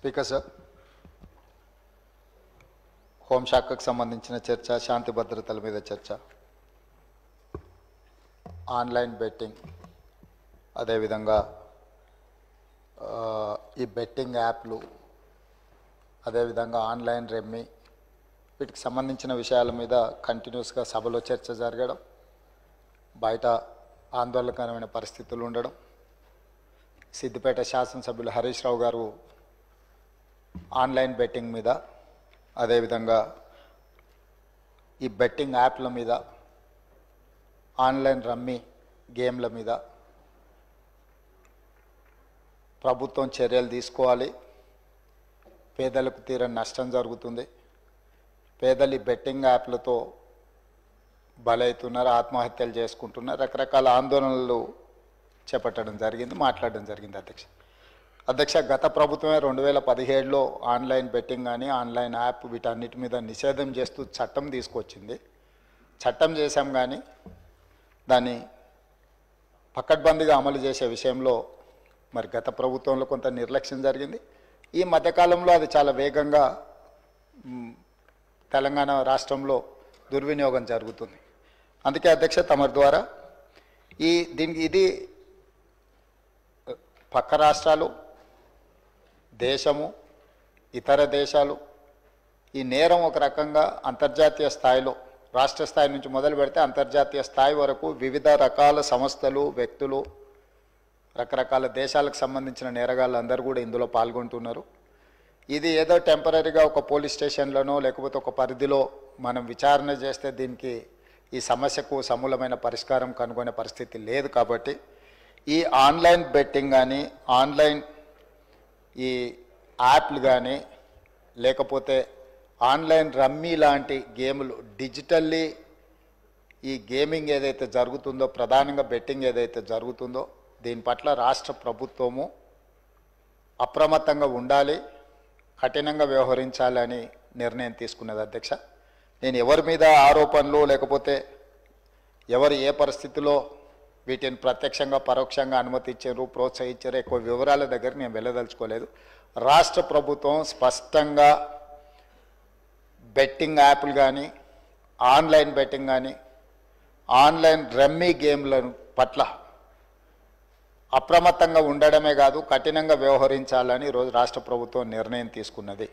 Speaker sir, హోంశాఖకు సంబంధించిన చర్చ, శాంతి భద్రతల మీద చర్చ, ఆన్లైన్ బెట్టింగ్, అదేవిధంగా ఈ బెట్టింగ్ యాప్లు, అదేవిధంగా ఆన్లైన్ రెమ్మీ, వీటికి సంబంధించిన విషయాల మీద కంటిన్యూస్గా సభలో చర్చ జరగడం, బయట ఆందోళనకరమైన పరిస్థితులు ఉండడం, సిద్దిపేట శాసనసభ్యులు హరీష్ రావు గారు ఆన్లైన్ బెట్టింగ్ మీద, అదేవిధంగా ఈ బెట్టింగ్ యాప్ల మీద, ఆన్లైన్ రమ్మీ గేమ్ల మీద ప్రభుత్వం చర్యలు తీసుకోవాలి. పేదలకు తీరని నష్టం జరుగుతుంది. పేదలు ఈ బెట్టింగ్ యాప్లతో బలవుతున్నారు, ఆత్మహత్యలు చేసుకుంటున్నారు, రకరకాల ఆందోళనలు చేపట్టడం జరిగింది, మాట్లాడడం జరిగింది. అధ్యక్ష, గత ప్రభుత్వమే 2017లో ఆన్లైన్ బెట్టింగ్ కానీ ఆన్లైన్ యాప్ వీటన్నిటి మీద నిషేధం చేస్తూ చట్టం తీసుకొచ్చింది. చట్టం చేశాం కానీ దాన్ని పకడ్బందీగా అమలు చేసే విషయంలో మరి గత ప్రభుత్వంలో కొంత నిర్లక్ష్యం జరిగింది. ఈ మధ్యకాలంలో అది చాలా వేగంగా తెలంగాణ రాష్ట్రంలో దుర్వినియోగం జరుగుతుంది. అందుకే అధ్యక్ష, తమరి ద్వారా ఇది పక్క రాష్ట్రాలు, దేశము, ఇతర దేశాలు ఈ నేరం ఒక రకంగా అంతర్జాతీయ స్థాయిలో, రాష్ట్ర స్థాయి నుంచి మొదలు పెడితే అంతర్జాతీయ స్థాయి వరకు వివిధ రకాల సంస్థలు, వ్యక్తులు, రకరకాల దేశాలకు సంబంధించిన నేరగాళ్ళు అందరూ కూడా ఇందులో పాల్గొంటున్నారు. ఇది ఏదో టెంపరీగా ఒక పోలీస్ స్టేషన్లోనో లేకపోతే ఒక పరిధిలో మనం విచారణ చేస్తే దీనికి ఈ సమస్యకు సమూలమైన పరిష్కారం కనుగొనే పరిస్థితి లేదు. కాబట్టి ఈ ఆన్లైన్ బెట్టింగ్ కానీ, ఆన్లైన్ ఈ యాప్లు కానీ, లేకపోతే ఆన్లైన్ రమ్మీ లాంటి గేములు, డిజిటల్లీ ఈ గేమింగ్ ఏదైతే జరుగుతుందో, ప్రధానంగా బెట్టింగ్ ఏదైతే జరుగుతుందో, దీని పట్ల రాష్ట్ర ప్రభుత్వము అప్రమత్తంగా ఉండాలి, కఠినంగా వ్యవహరించాలని నిర్ణయం తీసుకున్నది. అధ్యక్ష, నేను ఎవరి మీద ఆరోపణలు లేకపోతే ఎవరు ఏ పరిస్థితిలో వీటిని ప్రత్యక్షంగా పరోక్షంగా అనుమతించారు, ప్రోత్సహించారు, ఎక్కువ వివరాల దగ్గర నేను వెళ్ళదలుచుకోలేదు. రాష్ట్ర ప్రభుత్వం స్పష్టంగా బెట్టింగ్ యాప్లు కానీ, ఆన్లైన్ బెట్టింగ్ కానీ, ఆన్లైన్ రమ్మీ గేమ్ల పట్ల అప్రమత్తంగా ఉండడమే కాదు, కఠినంగా వ్యవహరించాలని ఈరోజు రాష్ట్ర ప్రభుత్వం నిర్ణయం తీసుకున్నది.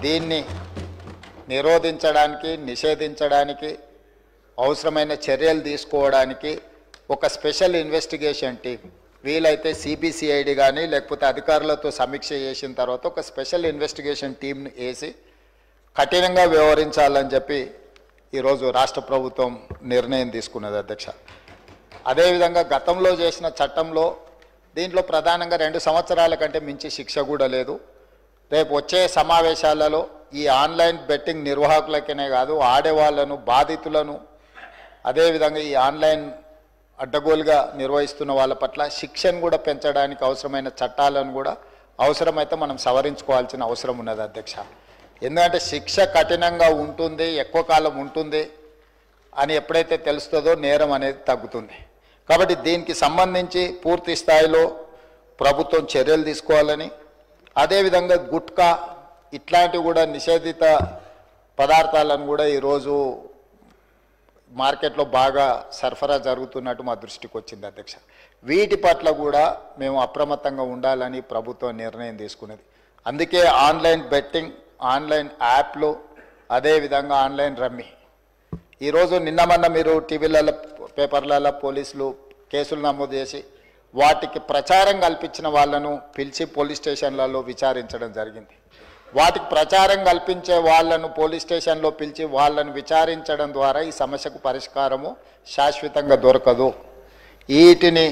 దీన్ని నిరోధించడానికి, నిషేధించడానికి అవసరమైన చర్యలు తీసుకోవడానికి ఒక స్పెషల్ ఇన్వెస్టిగేషన్ టీం, వీలైతే సిబిసిఐడి కానీ లేకపోతే అధికారులతో సమీక్ష చేసిన తర్వాత ఒక స్పెషల్ ఇన్వెస్టిగేషన్ టీంని వేసి కఠినంగా వ్యవహరించాలని చెప్పి ఈరోజు రాష్ట్ర ప్రభుత్వం నిర్ణయం తీసుకున్నది. అధ్యక్ష, అదేవిధంగా గతంలో చేసిన చట్టంలో దీంట్లో ప్రధానంగా 2 సంవత్సరాల కంటే మించి శిక్ష కూడా లేదు. రేపు వచ్చే సమావేశాలలో ఈ ఆన్లైన్ బెట్టింగ్ నిర్వాహకులకనే కాదు, ఆడేవాళ్లను, బాధితులను, అదేవిధంగా ఈ ఆన్లైన్ అడ్డగోలుగా నిర్వహిస్తున్న వాళ్ళ పట్ల శిక్షను కూడా పెంచడానికి అవసరమైన చట్టాలను కూడా అవసరమైతే మనం సవరించుకోవాల్సిన అవసరం ఉన్నది. అధ్యక్ష, ఎందుకంటే శిక్ష కఠినంగా ఉంటుంది, ఎక్కువ కాలం ఉంటుంది అని ఎప్పుడైతే తెలుస్తుందో నేరం అనేది తగ్గుతుంది. కాబట్టి దీనికి సంబంధించి పూర్తి స్థాయిలో ప్రభుత్వం చర్యలు తీసుకోవాలని, అదేవిధంగా గుట్కా ఇట్లాంటివి కూడా నిషేధిత పదార్థాలను కూడా ఈరోజు మార్కెట్లో బాగా సరఫరా జరుగుతున్నట్టు మా దృష్టికి వచ్చింది. అధ్యక్ష, వీటి పట్ల కూడా మేము అప్రమత్తంగా ఉండాలని ప్రభుత్వం నిర్ణయం తీసుకున్నది. అందుకే ఆన్లైన్ బెట్టింగ్, ఆన్లైన్ యాప్లు, అదేవిధంగా ఆన్లైన్ రమ్మీ, ఈరోజు నిన్న మీరు టీవీలలో, పేపర్లలో పోలీసులు కేసులు నమోదు చేసి వాటికి ప్రచారం కల్పించిన వాళ్ళను పిలిచి పోలీస్ స్టేషన్లలో విచారించడం జరిగింది. వాటికి ప్రచారం కల్పించే వాళ్ళను పోలీస్ స్టేషన్లో పిలిచి వాళ్ళను విచారించడం ద్వారా ఈ సమస్యకు పరిష్కారము శాశ్వతంగా దొరకదు. వీటిని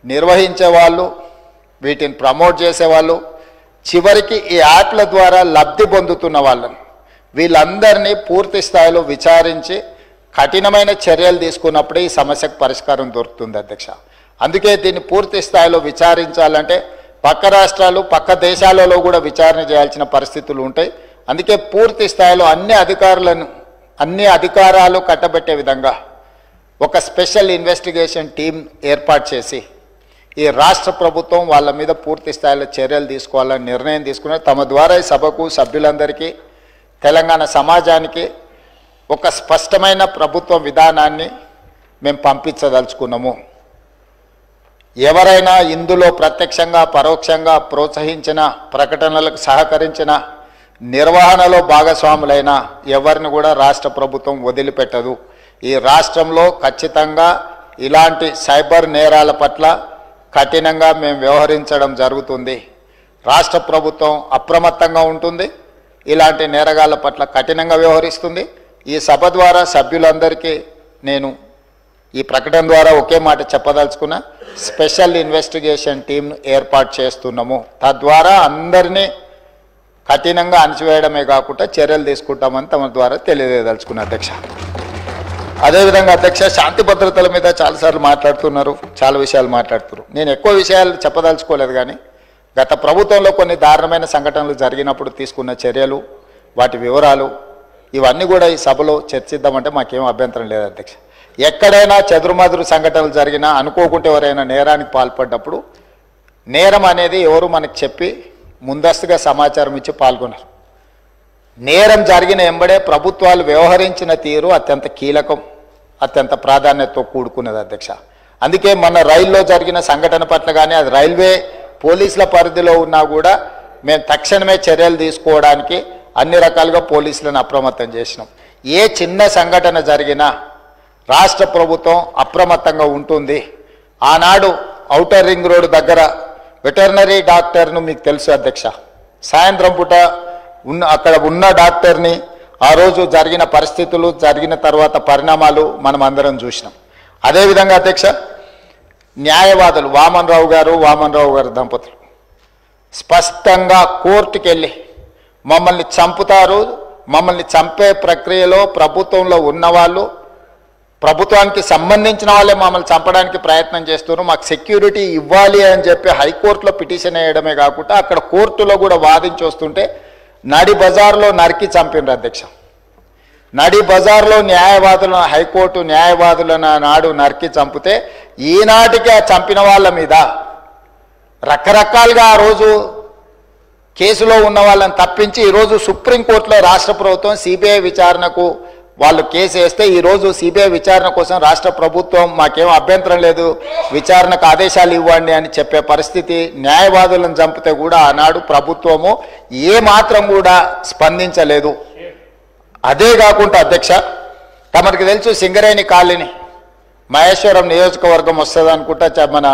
నిర్వహించే వాళ్ళు, వీటిని ప్రమోట్ చేసేవాళ్ళు, చివరికి ఈ యాప్ల ద్వారా లబ్ధి పొందుతున్న వాళ్ళను, వీళ్ళందరినీ పూర్తి స్థాయిలో విచారించి కఠినమైన చర్యలు తీసుకున్నప్పుడే ఈ సమస్యకు పరిష్కారం దొరుకుతుంది. అధ్యక్ష, అందుకే దీన్ని పూర్తి స్థాయిలో విచారించాలంటే పక్క రాష్ట్రాలు, పక్క దేశాలలో కూడా విచారణ చేయాల్సిన పరిస్థితులు ఉంటాయి. అందుకే పూర్తి స్థాయిలో అన్ని అధికారాలు కట్టబెట్టే విధంగా ఒక స్పెషల్ ఇన్వెస్టిగేషన్ టీం ఏర్పాటు చేసి ఈ రాష్ట్ర ప్రభుత్వం వాళ్ళ మీద పూర్తి స్థాయిలో చర్యలు తీసుకోవాలని నిర్ణయం తీసుకున్నారు. తమ ద్వారా ఈ సభకు సభ్యులందరికీ తెలంగాణ సమాజానికి ఒక స్పష్టమైన ప్రభుత్వ విధానాన్ని మేము పంపించదలుచుకున్నాము. ఎవరైనా ఇందులో ప్రత్యక్షంగా పరోక్షంగా ప్రోత్సహించిన, ప్రకటనలకు సహకరించిన, నిర్వహణలో భాగస్వాములైన ఎవరిని కూడా రాష్ట్ర ప్రభుత్వం వదిలిపెట్టదు. ఈ రాష్ట్రంలో ఖచ్చితంగా ఇలాంటి సైబర్ నేరాల పట్ల కఠినంగా మేము వ్యవహరించడం జరుగుతుంది. రాష్ట్ర ప్రభుత్వం అప్రమత్తంగా ఉంటుంది, ఇలాంటి నేరగాళ్ల పట్ల కఠినంగా వ్యవహరిస్తుంది. ఈ సభ ద్వారా సభ్యులందరికీ నేను ఈ ప్రకటన ద్వారా ఒకే మాట చెప్పదలుచుకున్నా, స్పెషల్ ఇన్వెస్టిగేషన్ టీంను ఏర్పాటు చేస్తున్నాము. తద్వారా అందరినీ కఠినంగా అణచివేయడమే కాకుండా చర్యలు తీసుకుంటామని తమ ద్వారా తెలియజేయదలుచుకున్నా అధ్యక్ష. అదేవిధంగా అధ్యక్ష, శాంతి భద్రతల మీద చాలాసార్లు మాట్లాడుతున్నారు, చాలా విషయాలు మాట్లాడుతున్నారు. నేను ఎక్కువ విషయాలు చెప్పదలుచుకోలేదు, కానీ గత ప్రభుత్వంలో కొన్ని దారుణమైన సంఘటనలు జరిగినప్పుడు తీసుకున్న చర్యలు, వాటి వివరాలు ఇవన్నీ కూడా ఈ సభలో చర్చిద్దామంటే మాకేం అభ్యంతరం లేదు అధ్యక్ష. ఎక్కడైనా చెదురుమదురు సంఘటనలు జరిగినా, అనుకోకుంటే ఎవరైనా నేరానికి పాల్పడ్డప్పుడు నేరం అనేది ఎవరు మనకు చెప్పి ముందస్తుగా సమాచారం ఇచ్చి పాల్గొన్నారు. నేరం జరిగిన ఎంబడే ప్రభుత్వాలు వ్యవహరించిన తీరు అత్యంత కీలకం, అత్యంత ప్రాధాన్యతతో కూడుకున్నది అధ్యక్ష. అందుకే మన రైల్లో జరిగిన సంఘటన పట్ల కానీ, అది రైల్వే పోలీసుల పరిధిలో ఉన్నా కూడా మేము తక్షణమే చర్యలు తీసుకోవడానికి అన్ని రకాలుగా పోలీసులను అప్రమత్తం చేసినాం. ఏ చిన్న సంఘటన జరిగినా రాష్ట్ర ప్రభుత్వం అప్రమత్తంగా ఉంటుంది. ఆనాడు ఔటర్ రింగ్ రోడ్ దగ్గర వెటర్నరీ డాక్టర్ను మీకు తెలుసు అధ్యక్ష, సాయంత్రం పూట అక్కడ ఉన్న డాక్టర్ని ఆ రోజు జరిగిన పరిస్థితులు, జరిగిన తర్వాత పరిణామాలు మనం అందరం చూసినాం. అదేవిధంగా అధ్యక్ష, న్యాయవాదులు వామన్ రావు గారు దంపతులు స్పష్టంగా కోర్టుకు వెళ్ళి మమ్మల్ని చంపుతారు, మమ్మల్ని చంపే ప్రక్రియలో ప్రభుత్వంలో ఉన్నవాళ్ళు, ప్రభుత్వానికి సంబంధించిన వాళ్ళే మమ్మల్ని చంపడానికి ప్రయత్నం చేస్తున్నారు, మాకు సెక్యూరిటీ ఇవ్వాలి అని చెప్పి హైకోర్టులో పిటిషన్ వేయడమే కాకుండా అక్కడ కోర్టులో కూడా వాదించి వస్తుంటే నడి బజార్లో నరికి చంపినారు అధ్యక్ష. నడి బజార్లో న్యాయవాదులను, హైకోర్టు న్యాయవాదులను నాడు నరికి చంపితే ఈనాటికి ఆ చంపిన వాళ్ళ మీద రకరకాలుగా ఆ రోజు కేసులో ఉన్న వాళ్ళని తప్పించి ఈరోజు సుప్రీంకోర్టులో రాష్ట్ర ప్రభుత్వం సిబిఐ విచారణకు వాళ్ళు కేసు వేస్తే ఈరోజు సిబిఐ విచారణ కోసం రాష్ట్ర ప్రభుత్వం మాకేం అభ్యంతరం లేదు, విచారణకు ఆదేశాలు ఇవ్వండి అని చెప్పే పరిస్థితి. న్యాయవాదులను చంపితే కూడా ఆనాడు ప్రభుత్వము ఏమాత్రం కూడా స్పందించలేదు. అదే కాకుండా అధ్యక్ష, తమరికి తెలుసు సింగరేణి కాలనీ మహేశ్వరం నియోజకవర్గం వస్తుంది అనుకుంటా, మన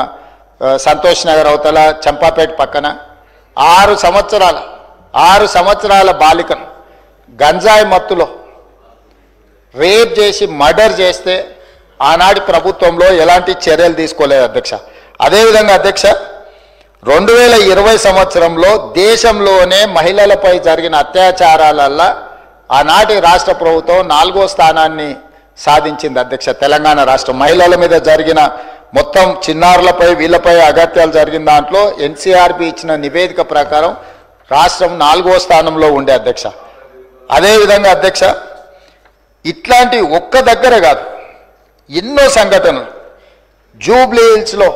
సంతోష్ నగర్ అవతల చంపాపేట పక్కన 6 సంవత్సరాల బాలికను గంజాయి మత్తులో రేప్ చేసి మర్డర్ చేస్తే ఆనాటి ప్రభుత్వంలో ఎలాంటి చర్యలు తీసుకోలేదు అధ్యక్ష. అదేవిధంగా అధ్యక్ష, 2020 సంవత్సరంలో దేశంలోనే మహిళలపై జరిగిన అత్యాచారాలల్లో ఆనాటి రాష్ట్ర ప్రభుత్వం 4వ స్థానాన్ని సాధించింది అధ్యక్ష. తెలంగాణ రాష్ట్రం మహిళల మీద జరిగిన మొత్తం చిన్నారులపై వీళ్ళపై అగత్యాలు జరిగిన దాంట్లో ఎన్సీఆర్బీ ఇచ్చిన నివేదిక ప్రకారం రాష్ట్రం 4వ స్థానంలో ఉండే అధ్యక్ష. అదేవిధంగా అధ్యక్ష, ఇట్లాంటి ఒక్క దగ్గర కాదు, ఎన్నో సంఘటనలు. జూబ్లీ హిల్స్లో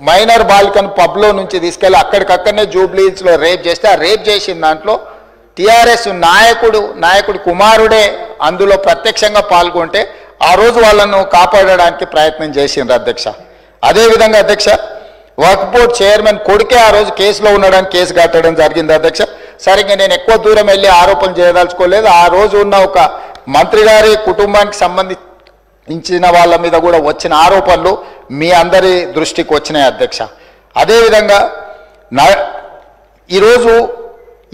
మైనర్ బాలికను పబ్లో నుంచి తీసుకెళ్ళి అక్కడికక్కడనే జూబ్లీ హిల్స్లో రేప్ చేస్తే, ఆ రేప్ చేసిన దాంట్లో టీఆర్ఎస్ నాయకుడి కుమారుడే అందులో ప్రత్యక్షంగా పాల్గొంటే ఆ రోజు వాళ్ళను కాపాడడానికి ప్రయత్నం చేసిండ్రు అధ్యక్ష. అదేవిధంగా అధ్యక్ష, వక్ఫ్ బోర్డ్ చైర్మన్ కొడుకే ఆ రోజు కేసులో ఉండడానికి కేసు కట్టడం జరిగింది అధ్యక్ష. సరిగ్గా నేను ఎక్కువ దూరం వెళ్ళి ఆరోపణలు చేయదలుచుకోలేదు. ఆ రోజు ఉన్న ఒక మంత్రి గారి కుటుంబానికి సంబంధించిన వాళ్ళ మీద కూడా వచ్చిన ఆరోపణలు మీ అందరి దృష్టికి వచ్చినాయి అధ్యక్ష. అదేవిధంగా ఈరోజు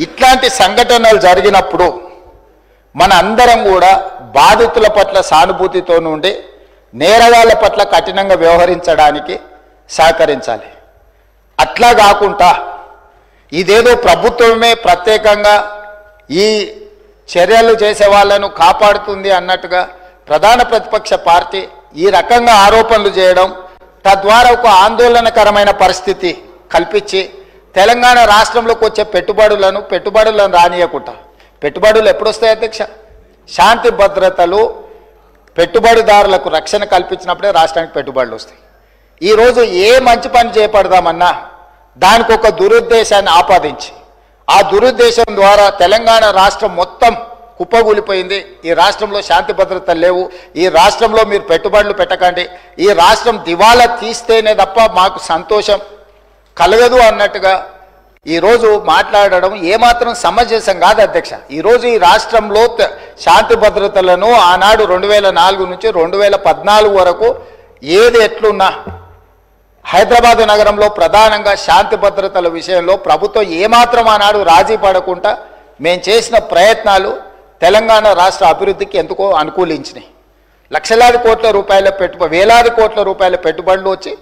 ఇట్లాంటి సంఘటనలు జరిగినప్పుడు మన అందరం కూడా బాధితుల పట్ల సానుభూతితో నుండి నేరగాళ్ల పట్ల కఠినంగా వ్యవహరించడానికి సహకరించాలి. అట్లా కాకుండా ఇదేదో ప్రభుత్వమే ప్రత్యేకంగా ఈ చర్యలు చేసే వాళ్ళను కాపాడుతుంది అన్నట్టుగా ప్రధాన ప్రతిపక్ష పార్టీ ఈ రకంగా ఆరోపణలు చేయడం, తద్వారా ఒక ఆందోళనకరమైన పరిస్థితి కల్పించి తెలంగాణ రాష్ట్రంలోకి వచ్చే పెట్టుబడులను రానియకుండా, పెట్టుబడులు ఎప్పుడు వస్తాయి అధ్యక్ష? శాంతి భద్రతలు పెట్టుబడిదారులకు రక్షణ కల్పించినప్పుడే రాష్ట్రానికి పెట్టుబడులు వస్తాయి. ఈరోజు ఏ మంచి పని చేపడదామన్నా దానికి ఒక దురుద్దేశాన్ని ఆపాదించి ఆ దురుద్దేశం ద్వారా తెలంగాణ రాష్ట్రం మొత్తం కుప్పగూలిపోయింది. ఈ రాష్ట్రంలో శాంతి భద్రతలు లేవు, ఈ రాష్ట్రంలో మీరు పెట్టుబడులు పెట్టకండి, ఈ రాష్ట్రం దివాలా తీస్తేనే తప్ప మాకు సంతోషం కలగదు అన్నట్టుగా ఈరోజు మాట్లాడడం ఏమాత్రం సమంజసం కాదు అధ్యక్ష. ఈరోజు ఈ రాష్ట్రంలో శాంతి భద్రతలను ఆనాడు 2004 నుంచి 2014 వరకు ఏది ఎట్లున్నా హైదరాబాద్ నగరంలో ప్రధానంగా శాంతి భద్రతల విషయంలో ప్రభుత్వం ఏమాత్రం ఆనాడు రాజీ పడకుండా మేము చేసిన ప్రయత్నాలు తెలంగాణ రాష్ట్ర అభివృద్ధికి ఎందుకో అనుకూలించినాయి. లక్షలాది కోట్ల రూపాయల వేలాది కోట్ల రూపాయల పెట్టుబడులు వచ్చి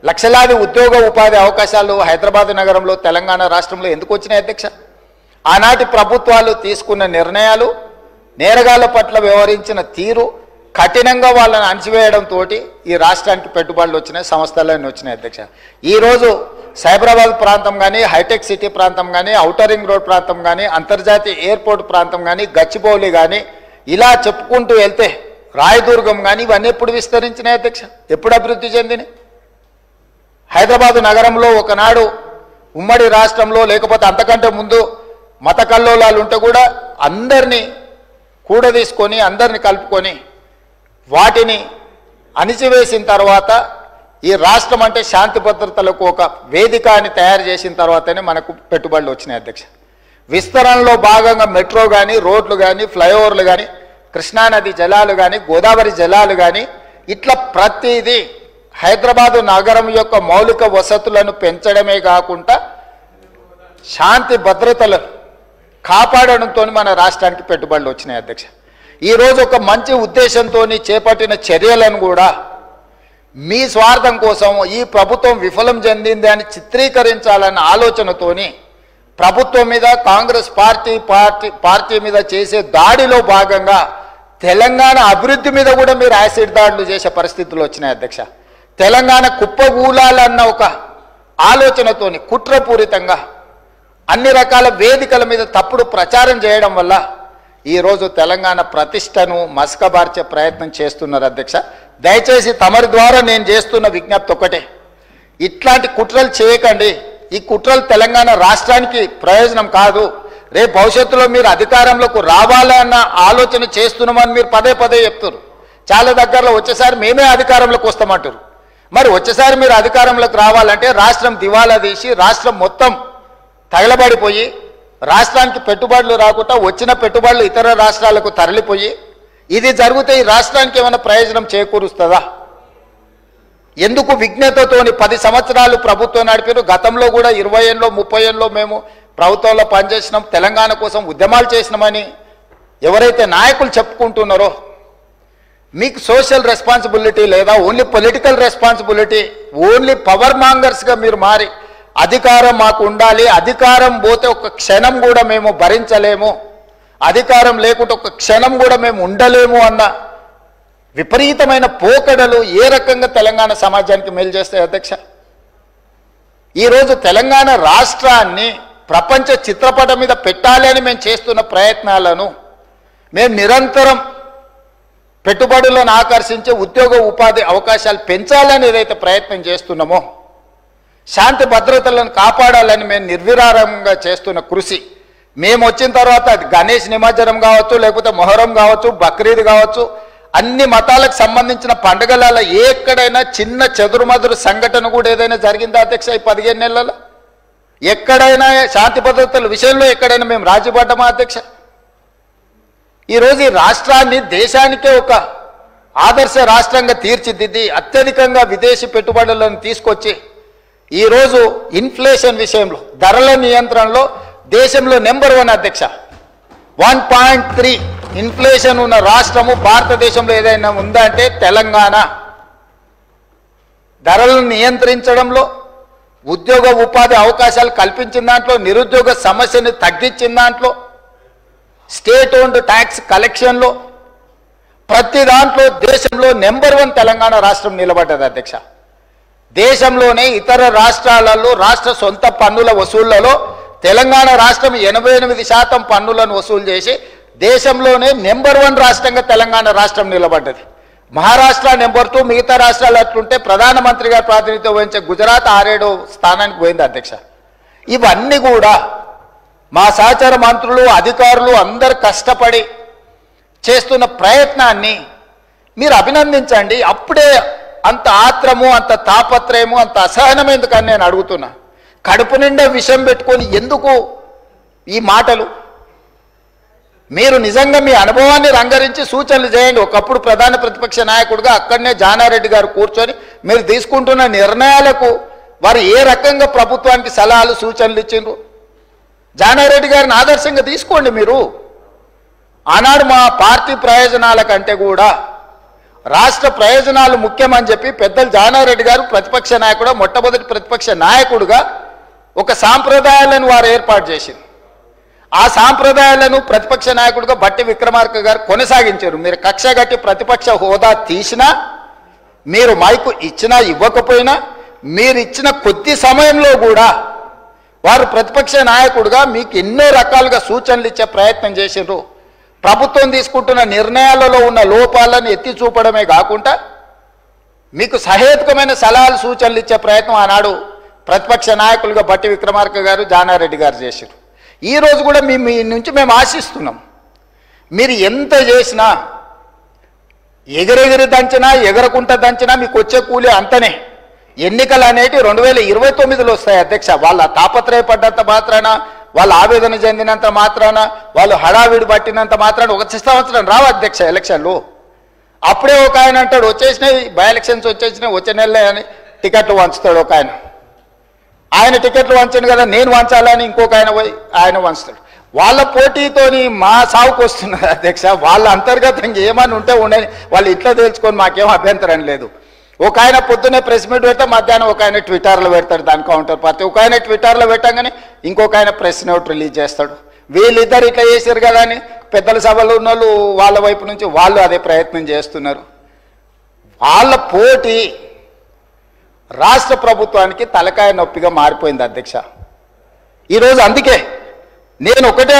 లక్షలాది ఉద్యోగ ఉపాధి అవకాశాలు హైదరాబాద్ నగరంలో తెలంగాణ రాష్ట్రంలో ఎందుకు వచ్చినాయి అధ్యక్ష? ఆనాటి ప్రభుత్వాలు తీసుకున్న నిర్ణయాలు, నేరగాళ్ల పట్ల వ్యవహరించిన తీరు, కఠినంగా వాళ్ళని అణచివేయడంతో ఈ రాష్ట్రానికి పెట్టుబడులు వచ్చినాయి, సంస్థలన్నీ వచ్చినాయి అధ్యక్ష. ఈరోజు సైబరాబాద్ ప్రాంతం కానీ, హైటెక్ సిటీ ప్రాంతం కానీ, ఔటర్ రింగ్ రోడ్ ప్రాంతం కానీ, అంతర్జాతీయ ఎయిర్పోర్ట్ ప్రాంతం కానీ, గచ్చిబౌలి కానీ, ఇలా చెప్పుకుంటూ వెళ్తే రాయదుర్గం కానీ ఇవన్నీ ఎప్పుడు విస్తరించినాయి అధ్యక్ష? ఎప్పుడు అభివృద్ధి చెందినాయి? హైదరాబాద్ నగరంలో ఒకనాడు ఉమ్మడి రాష్ట్రంలో లేకపోతే అంతకంటే ముందు మత కల్లోలాలు ఉంటే కూడా అందరినీ కూడదీసుకొని అందరినీ కలుపుకొని వాటిని అణిచివేసిన తర్వాత ఈ రాష్ట్రం అంటే శాంతి భద్రతలకు ఒక వేదిక అని తయారు చేసిన తర్వాతనే మనకు పెట్టుబడులు వచ్చినాయి అధ్యక్ష. విస్తరణలో భాగంగా మెట్రో కానీ, రోడ్లు కానీ, ఫ్లైఓవర్లు కానీ, కృష్ణానది జలాలు కానీ, గోదావరి జలాలు కానీ, ఇట్లా ప్రతిదీ హైదరాబాదు నగరం యొక్క మౌలిక వసతులను పెంచడమే కాకుండా శాంతి భద్రతలను కాపాడడంతో మన రాష్ట్రానికి పెట్టుబడులు వచ్చినాయి అధ్యక్ష. ఈరోజు ఒక మంచి ఉద్దేశంతో చేపట్టిన చర్యలను కూడా మీ స్వార్థం కోసం ఈ ప్రభుత్వం విఫలం చెందింది అని చిత్రీకరించాలన్న ఆలోచనతోని ప్రభుత్వం మీద, కాంగ్రెస్ పార్టీ మీద చేసే దాడిలో భాగంగా తెలంగాణ అభివృద్ధి మీద కూడా మీరు యాసిడ్ దాడులు చేసే పరిస్థితులు వచ్చినాయి అధ్యక్ష. తెలంగాణ కుప్పగూలాలన్న ఒక ఆలోచనతోని కుట్రపూరితంగా అన్ని రకాల వేదికల మీద తప్పుడు ప్రచారం చేయడం వల్ల ఈరోజు తెలంగాణ ప్రతిష్టను మసకబార్చే ప్రయత్నం చేస్తున్నారు అధ్యక్ష. దయచేసి తమరి ద్వారా నేను చేస్తున్న విజ్ఞప్తి ఒకటే, ఇట్లాంటి కుట్రలు చేయకండి. ఈ కుట్రలు తెలంగాణ రాష్ట్రానికి ప్రయోజనం కాదు. రేపు భవిష్యత్తులో మీరు అధికారంలోకి రావాలన్న ఆలోచన చేస్తున్నామని మీరు పదే పదే చెప్తారు. చాలా దగ్గరలో వచ్చేసారి మేమే అధికారంలోకి వస్తామంటారు. మరి వచ్చేసారి మీరు అధికారంలోకి రావాలంటే రాష్ట్రం దివాలా తీసి రాష్ట్రం మొత్తం తగలబడిపోయి రాష్ట్రానికి పెట్టుబడులు రాకుండా వచ్చిన పెట్టుబడులు ఇతర రాష్ట్రాలకు తరలిపోయి ఇది జరిగితే ఈ రాష్ట్రానికి ఏమైనా ప్రయోజనం చేకూరుస్తుందా? ఎందుకు విజ్ఞతతోని 10 సంవత్సరాలు ప్రభుత్వం నడిపారు. గతంలో కూడా 20 ఏళ్ళలో 30 ఏళ్ళలో మేము ప్రభుత్వంలో పనిచేసినాం, తెలంగాణ కోసం ఉద్యమాలు చేసినామని ఎవరైతే నాయకులు చెప్పుకుంటున్నారో మీకు సోషల్ రెస్పాన్సిబిలిటీ లేదా? Only political responsibility, only power మాంగర్స్గా మీరు మారి అధికారం మాకు ఉండాలి, అధికారం పోతే ఒక క్షణం కూడా మేము భరించలేము, అధికారం లేకుంటే ఒక క్షణం కూడా మేము ఉండలేము అన్న విపరీతమైన పోకడలు ఏ రకంగా తెలంగాణ సమాజానికి మేలు చేస్తాయి అధ్యక్ష? ఈరోజు తెలంగాణ రాష్ట్రాన్ని ప్రపంచ చిత్రపటం మీద పెట్టాలి అని మేము చేస్తున్న ప్రయత్నాలను మేము నిరంతరం పెట్టుబడులను ఆకర్షించే ఉద్యోగ ఉపాధి అవకాశాలు పెంచాలని ఏదైతే ప్రయత్నం చేస్తున్నామో, శాంతి భద్రతలను కాపాడాలని మేము నిర్విరామంగా చేస్తున్న కృషి, మేము వచ్చిన తర్వాత అది గణేష్ నిమజ్జనం కావచ్చు, లేకపోతే మొహరం కావచ్చు, బక్రీద్ కావచ్చు, అన్ని మతాలకు సంబంధించిన పండుగలలో ఎక్కడైనా చిన్న చెదురుమదురు సంఘటన కూడా ఏదైనా జరిగిందా అధ్యక్ష? ఈ 15 నెలలలో ఎక్కడైనా శాంతి భద్రతల విషయంలో ఎక్కడైనా మేము రాజీపడ్డామా అధ్యక్ష? ఈరోజు ఈ రాష్ట్రాన్ని దేశానికే ఒక ఆదర్శ రాష్ట్రంగా తీర్చిదిద్ది అత్యధికంగా విదేశీ పెట్టుబడులను తీసుకొచ్చి ఈరోజు ఇన్ఫ్లేషన్ విషయంలో, ధరల నియంత్రణలో దేశంలో నెంబర్ 1 అధ్యక్ష. 1.3 ఇన్ఫ్లేషన్ ఉన్న రాష్ట్రము భారతదేశంలో ఏదైనా ఉందా అంటే తెలంగాణ. ధరలను నియంత్రించడంలో, ఉద్యోగ ఉపాధి అవకాశాలు కల్పించిన దాంట్లో, నిరుద్యోగ సమస్యను తగ్గించిన దాంట్లో, స్టేట్ ఓన్డ్ ట్యాక్స్ కలెక్షన్లో, ప్రతి దాంట్లో దేశంలో నెంబర్ 1 తెలంగాణ రాష్ట్రం నిలబడ్డది అధ్యక్ష. దేశంలోనే ఇతర రాష్ట్రాలలో రాష్ట్ర సొంత పన్నుల వసూళ్లలో తెలంగాణ రాష్ట్రం 88% పన్నులను వసూలు చేసి దేశంలోనే నెంబర్ 1 రాష్ట్రంగా తెలంగాణ రాష్ట్రం నిలబడ్డది. మహారాష్ట్ర నెంబర్ 2, మిగతా రాష్ట్రాలు అట్లుంటే ప్రధానమంత్రిగా ప్రాతినిధ్యం వహించే గుజరాత్ 6-7 స్థానానికి పోయింది అధ్యక్ష. ఇవన్నీ కూడా మా సహచర మంత్రులు అధికారులు అందరు కష్టపడి చేస్తున్న ప్రయత్నాన్ని మీరు అభినందించండి. అప్పుడే అంత ఆత్రము, అంత తాపత్రయము, అంత అసహనం ఎందుకని నేను అడుగుతున్నా. కడుపు నిండా విషం పెట్టుకొని ఎందుకు ఈ మాటలు? మీరు నిజంగా మీ అనుభవాన్ని రంగరించి సూచనలు చేయండి. ఒకప్పుడు ప్రధాన ప్రతిపక్ష నాయకుడిగా అక్కడనే జానారెడ్డి గారు కూర్చొని మీరు తీసుకుంటున్న నిర్ణయాలకు వారు ఏ రకంగా ప్రభుత్వానికి సలహాలు సూచనలు ఇచ్చిండ్రు జానారెడ్డి గారిని ఆదర్శంగా తీసుకోండి. మీరు ఆనాడు మా పార్టీ ప్రయోజనాల కంటే కూడా రాష్ట్ర ప్రయోజనాలు ముఖ్యమని చెప్పి పెద్దలు జానారెడ్డి గారు ప్రతిపక్ష నాయకుడు, మొట్టమొదటి ప్రతిపక్ష నాయకుడుగా ఒక సాంప్రదాయాలను వారు ఏర్పాటు చేసింది. ఆ సాంప్రదాయాలను ప్రతిపక్ష నాయకుడిగా బట్టి విక్రమార్క గారు కొనసాగించారు. మీరు కక్ష గట్టి ప్రతిపక్ష హోదా తీసినా, మీరు మైకు ఇచ్చినా ఇవ్వకపోయినా, మీరు ఇచ్చిన కొద్ది సమయంలో కూడా వారు ప్రతిపక్ష నాయకుడిగా మీకు ఎన్నో రకాలుగా సూచనలు ఇచ్చే ప్రయత్నం చేసిండ్రు. ప్రభుత్వం తీసుకుంటున్న నిర్ణయాలలో ఉన్న లోపాలను ఎత్తి చూపడమే కాకుండా మీకు సహేతుకమైన సలహాలు సూచనలు ఇచ్చే ప్రయత్నం ఆనాడు ప్రతిపక్ష నాయకులుగా బట్టి విక్రమార్క గారు, జానారెడ్డి గారు చేశారు. ఈరోజు కూడా మీ నుంచి మేము ఆశిస్తున్నాం. మీరు ఎంత చేసినా, ఎగిరెగిరి దంచినా, ఎగరకుంట దంచినా మీకు వచ్చే కూలి అంతనే. ఎన్నికలు అనేటి 2029లో వస్తాయి అధ్యక్ష. వాళ్ళ తాపత్రయపడ్డంత మాత్రాన, వాళ్ళు ఆవేదన చెందినంత మాత్రాన, వాళ్ళు హడావిడి పట్టినంత మాత్రాన ఒక సంవత్సరం రావు అధ్యక్ష ఎలక్షన్లు. అప్పుడే ఒక ఆయన అంటాడు వచ్చేసినాయి బై ఎలక్షన్స్ వచ్చేసినాయి, వచ్చే నెలలే అని టికెట్లు వంచుతాడు ఒక ఆయన. ఆయన టికెట్లు వంచాను కదా నేను వంచాలని ఇంకొక ఆయన వంచుతాడు. వాళ్ళ పోటీతోని మా సాగుకు వస్తున్నారు అధ్యక్ష. వాళ్ళ అంతర్గతంగా ఏమని ఉంటే ఉండని వాళ్ళు ఇట్లా తేల్చుకొని మాకేం అభ్యంతరం లేదు. ఒక ఆయన పొద్దున్నే ప్రెస్ మీట్ పెడితే మధ్యాహ్నం ఒక ఆయన ట్విట్టర్లో పెడతాడు దాని కౌంటర్ పార్టీ. ఒక ఆయన ట్విట్టర్లో పెట్టగానే ఇంకొక ఆయన ప్రెస్ నోట్ రిలీజ్ చేస్తాడు. వీళ్ళిద్దరు ఇట్లా చేశారు కదా అని పెద్దల సభలో ఉన్న వాళ్ళు వాళ్ళ వైపు నుంచి వాళ్ళు అదే ప్రయత్నం చేస్తున్నారు. వాళ్ళ పోటీ రాష్ట్ర ప్రభుత్వానికి తలకాయ నొప్పిగా మారిపోయింది అధ్యక్ష. ఈరోజు అందుకే నేను ఒకటే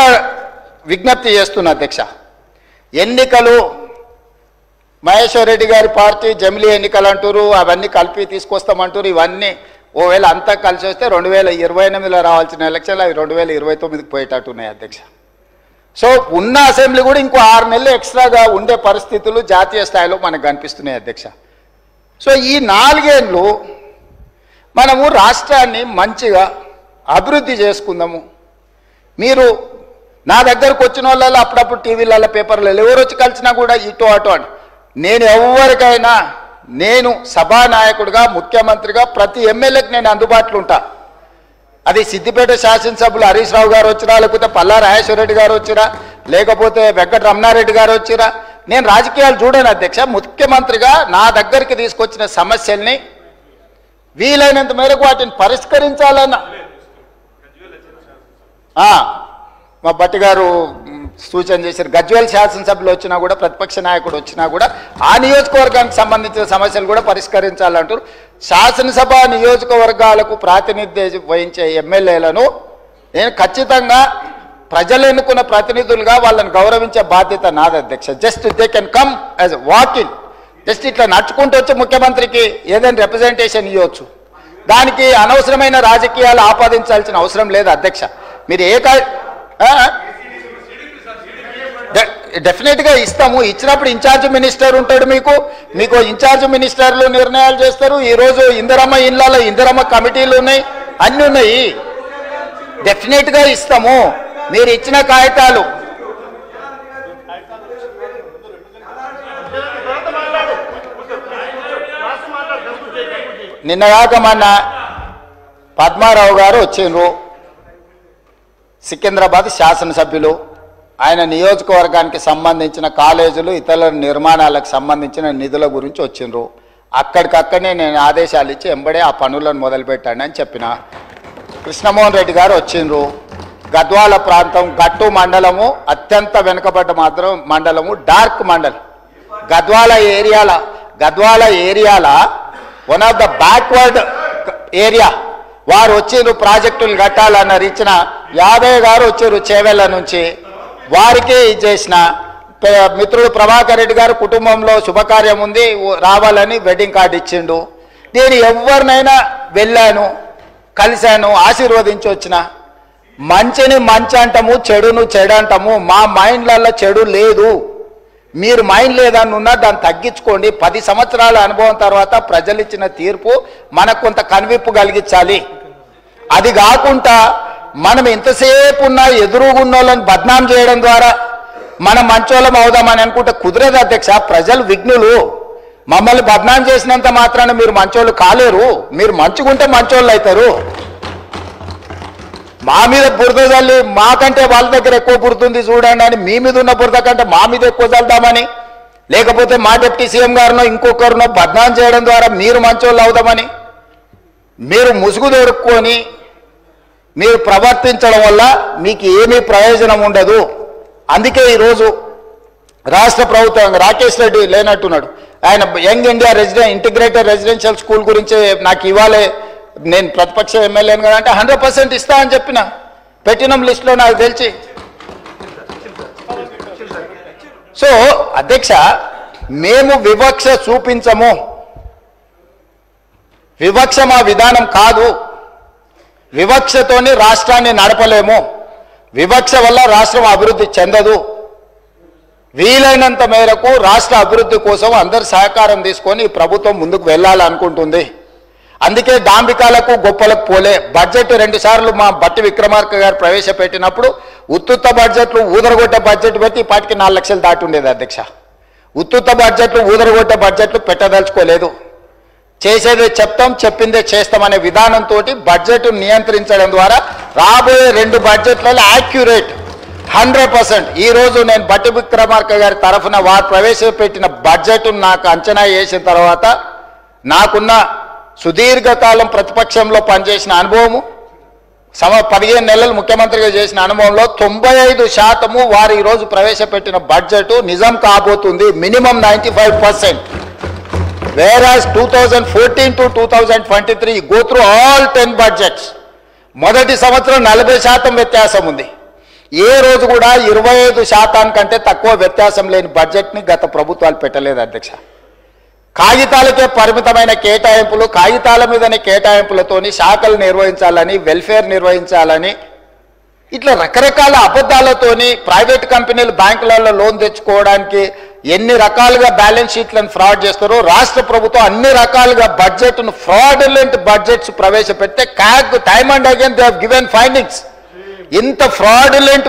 విజ్ఞప్తి చేస్తున్నా అధ్యక్ష. ఎన్నికలు మహేశ్వర్ రెడ్డి గారి పార్టీ జమిలీ ఎన్నికలు అంటారు, అవన్నీ కలిపి తీసుకొస్తామంటారు. ఇవన్నీ ఓవేళ అంతా కలిసి వస్తే 2028లో రావాల్సిన ఎలక్షన్లు అవి 2029కి పోయేటట్టున్నాయి అధ్యక్ష. సో ఉన్న అసెంబ్లీ కూడా ఇంకో 6 నెలలు ఎక్స్ట్రాగా ఉండే పరిస్థితులు జాతీయ స్థాయిలో మనకు కనిపిస్తున్నాయి అధ్యక్ష. సో ఈ 4 ఏళ్ళు మనము రాష్ట్రాన్ని మంచిగా అభివృద్ధి చేసుకుందాము. మీరు నా దగ్గరకు వచ్చిన వాళ్ళలో అప్పుడప్పుడు టీవీలలో పేపర్లలో ఎవరు వచ్చి కలిసినా కూడా ఇటు అటు అని నేను ఎవరికైనా నేను సభానాయకుడిగా ముఖ్యమంత్రిగా ప్రతి ఎమ్మెల్యేకి నేను అందుబాటులో ఉంటా. అది సిద్దిపేట శాసనసభ్యులు హరీష్ రావు గారు వచ్చినా, లేకపోతే పల్లా రాజేశ్వరరెడ్డి గారు వచ్చినా, లేకపోతే వెంకట రమణారెడ్డి గారు వచ్చినా, నేను రాజకీయాలు చూడను అధ్యక్ష. ముఖ్యమంత్రిగా నా దగ్గరికి తీసుకొచ్చిన సమస్యల్ని వీలైనంత మేరకు వాటిని పరిష్కరించాలన్న మా బట్టి గారు సూచన చేశారు. గజ్వేల్ శాసనసభ్యులు వచ్చినా కూడా, ప్రతిపక్ష నాయకుడు వచ్చినా కూడా ఆ నియోజకవర్గానికి సంబంధించిన సమస్యలు కూడా పరిష్కరించాలంటారు. శాసనసభ నియోజకవర్గాలకు ప్రాతినిధ్యం వహించే ఎమ్మెల్యేలను నేను ఖచ్చితంగా ప్రజలు ఎన్నుకున్న ప్రతినిధులుగా వాళ్ళని గౌరవించే బాధ్యత నాది అధ్యక్ష. Just they can come as walking, just ఇట్లా నడుచుకుంటూ వచ్చి ముఖ్యమంత్రికి ఏదైనా రిప్రజెంటేషన్ ఇవ్వచ్చు. దానికి అనవసరమైన రాజకీయాలు ఆపాదించాల్సిన అవసరం లేదు అధ్యక్ష. మీరు డెఫినెట్గా ఇస్తాము. ఇచ్చినప్పుడు ఇన్ఛార్జ్ మినిస్టర్ ఉంటాడు. మీకు ఇన్ఛార్జ్ మినిస్టర్లు నిర్ణయాలు చేస్తారు. ఈరోజు ఇందిరమ్మ ఇళ్ళలో ఇందిరమ్మ కమిటీలు ఉన్నాయి, అన్నీ ఉన్నాయి. డెఫినెట్గా ఇస్తాము. మీరు ఇచ్చిన కాగితాలు నిన్నగాక మొన్న పద్మారావు గారు వచ్చిండ్రు, సికింద్రాబాద్ శాసనసభ్యులు. ఆయన నియోజకవర్గానికి సంబంధించిన కాలేజీలు ఇతర నిర్మాణాలకు సంబంధించిన నిధుల గురించి వచ్చిండ్రు. అక్కడికక్కడనే నేను ఆదేశాలు ఇచ్చి ఎంబడే ఆ పనులను మొదలుపెట్టాను అని చెప్పిన. కృష్ణమోహన్ రెడ్డి గారు వచ్చిండ్రు. గద్వాల ప్రాంతం గట్టు మండలము అత్యంత వెనుకబడ్డ మండలము, డార్క్ మండలం. గద్వాల ఏరియాల one of the backward area. వారు వచ్చిండ్రు ప్రాజెక్టులు కట్టాలన్నారు. ఇచ్చిన యాదయ్య గారు వచ్చారు చేవెళ్ళ నుంచి, వారికి చేసిన మిత్రుడు ప్రభాకర్ రెడ్డి గారు కుటుంబంలో శుభకార్యం ఉంది రావాలని వెడ్డింగ్ కార్డు ఇచ్చిండు. నేను ఎవరినైనా వెళ్ళాను, కలిశాను, ఆశీర్వదించి వచ్చిన. మంచిని మంచి అంటాము, చెడును చెడు అంటాము. మా మైండ్లలో చెడు లేదు. మీరు మైండ్ లేదని ఉన్నా దాన్ని తగ్గించుకోండి. 10 సంవత్సరాల అనుభవం తర్వాత ప్రజలు ఇచ్చిన తీర్పు మనకు కొంత కనువిప్పు కలిగించాలి. అది కాకుండా మనం ఎంతసేపు ఉన్నా ఎదురుగున్నోళ్ళని బద్నాం చేయడం ద్వారా మనం మంచోళ్ళం అవుదామని అనుకుంటే కుదరదు అధ్యక్ష. ప్రజలు విఘ్నులు. మమ్మల్ని బద్నాం చేసినంత మాత్రాన మీరు మంచోళ్ళు కాలేరు. మీరు మంచుకుంటే మంచోళ్ళు అవుతారు. మా మీద బురద చల్లి మాకంటే వాళ్ళ దగ్గర ఎక్కువ బురదుంది చూడండి అని మీ మీద ఉన్న బురద కంటే మా మీద ఎక్కువ చల్దామని, లేకపోతే మా డిప్యూటీ సీఎం గారినో ఇంకొకరినో బద్నాం చేయడం ద్వారా మీరు మంచోళ్ళు అవుదామని మీరు ముసుగు దొరుకుని మీరు ప్రవర్తించడం వల్ల మీకు ఏమీ ప్రయోజనం ఉండదు. అందుకే ఈరోజు రాష్ట్ర ప్రభుత్వం రాకేష్ రెడ్డి లేనట్టున్నాడు. ఆయన young India integrated residential school గురించి నాకు ఇవ్వాలి, నేను ప్రతిపక్ష ఎమ్మెల్యేను కదా అంటే 100% ఇస్తా అని చెప్పిన. పెట్టినం లిస్టులో నాకు తెలిసి. సో అధ్యక్ష, మేము వివక్ష చూపించము. వివక్ష మా విధానం కాదు. వివక్షతోని రాష్ట్రాన్ని నడపలేము. వివక్ష వల్ల రాష్ట్రం అభివృద్ధి చెందదు. వీలైనంత మేరకు రాష్ట్ర అభివృద్ధి కోసం అందరి సహకారం తీసుకొని ఈ ప్రభుత్వం ముందుకు వెళ్ళాలనుకుంటుంది. అందుకే డాంబికాలకు గొప్పలకు పోలే. బడ్జెట్ 2 సార్లు మా బట్టి విక్రమార్క గారు ప్రవేశపెట్టినప్పుడు ఉత్తుత్త బడ్జెట్లు ఊదరగొట్టే బడ్జెట్ పెట్టి ఇప్పటికి 4 లక్షలు దాటి ఉండేది అధ్యక్ష. ఉత్తుత్త బడ్జెట్లు ఊదరగొట్టే బడ్జెట్లు పెట్టదలుచుకోలేదు. చేసేదే చెప్తాం, చెప్పిందే చేస్తామనే విధానంతో బడ్జెట్ నియంత్రించడం ద్వారా రాబోయే 2 బడ్జెట్లలో యాక్యురేట్ 100%. ఈరోజు నేను బట్టి విక్రమార్క గారి తరఫున వారు ప్రవేశపెట్టిన బడ్జెట్ నాకు అంచనా వేసిన తర్వాత నాకున్న సుదీర్ఘకాలం ప్రతిపక్షంలో పనిచేసిన అనుభవము, 15 నెలలు ముఖ్యమంత్రిగా చేసిన అనుభవంలో 95% వారు ఈరోజు ప్రవేశపెట్టిన బడ్జెట్ నిజం కాబోతుంది. Minimum 95%. Whereas 2014 to 2023 go through all 10 budgets. మొదటి సంవత్సరం 40% వ్యత్యాసం ఉంది. ఏ రోజు కూడా 25% కంటే తక్కువ వ్యత్యాసం లేని బడ్జెట్ని గత ప్రభుత్వాలు పెట్టలేదు అధ్యక్ష. కాగితాలకే పరిమితమైన కేటాయింపులు, కాగితాల మీదనే కేటాయింపులతోని శాఖలు నిర్వహించాలని, వెల్ఫేర్ నిర్వహించాలని, ఇట్లా రకరకాల అబద్ధాలతోని ప్రైవేట్ కంపెనీలు బ్యాంకులలో లోన్ తెచ్చుకోవడానికి ఎన్ని రకాలుగా బ్యాలెన్స్ షీట్లను ఫ్రాడ్ చేస్తారో రాష్ట్ర ప్రభుత్వం అన్ని రకాలుగా బడ్జెట్ను ఫ్రాడులెంట్ బడ్జెట్స్ ప్రవేశపెడితే CAG time and again they have given findings. ఇంత ఫ్రాడులెంట్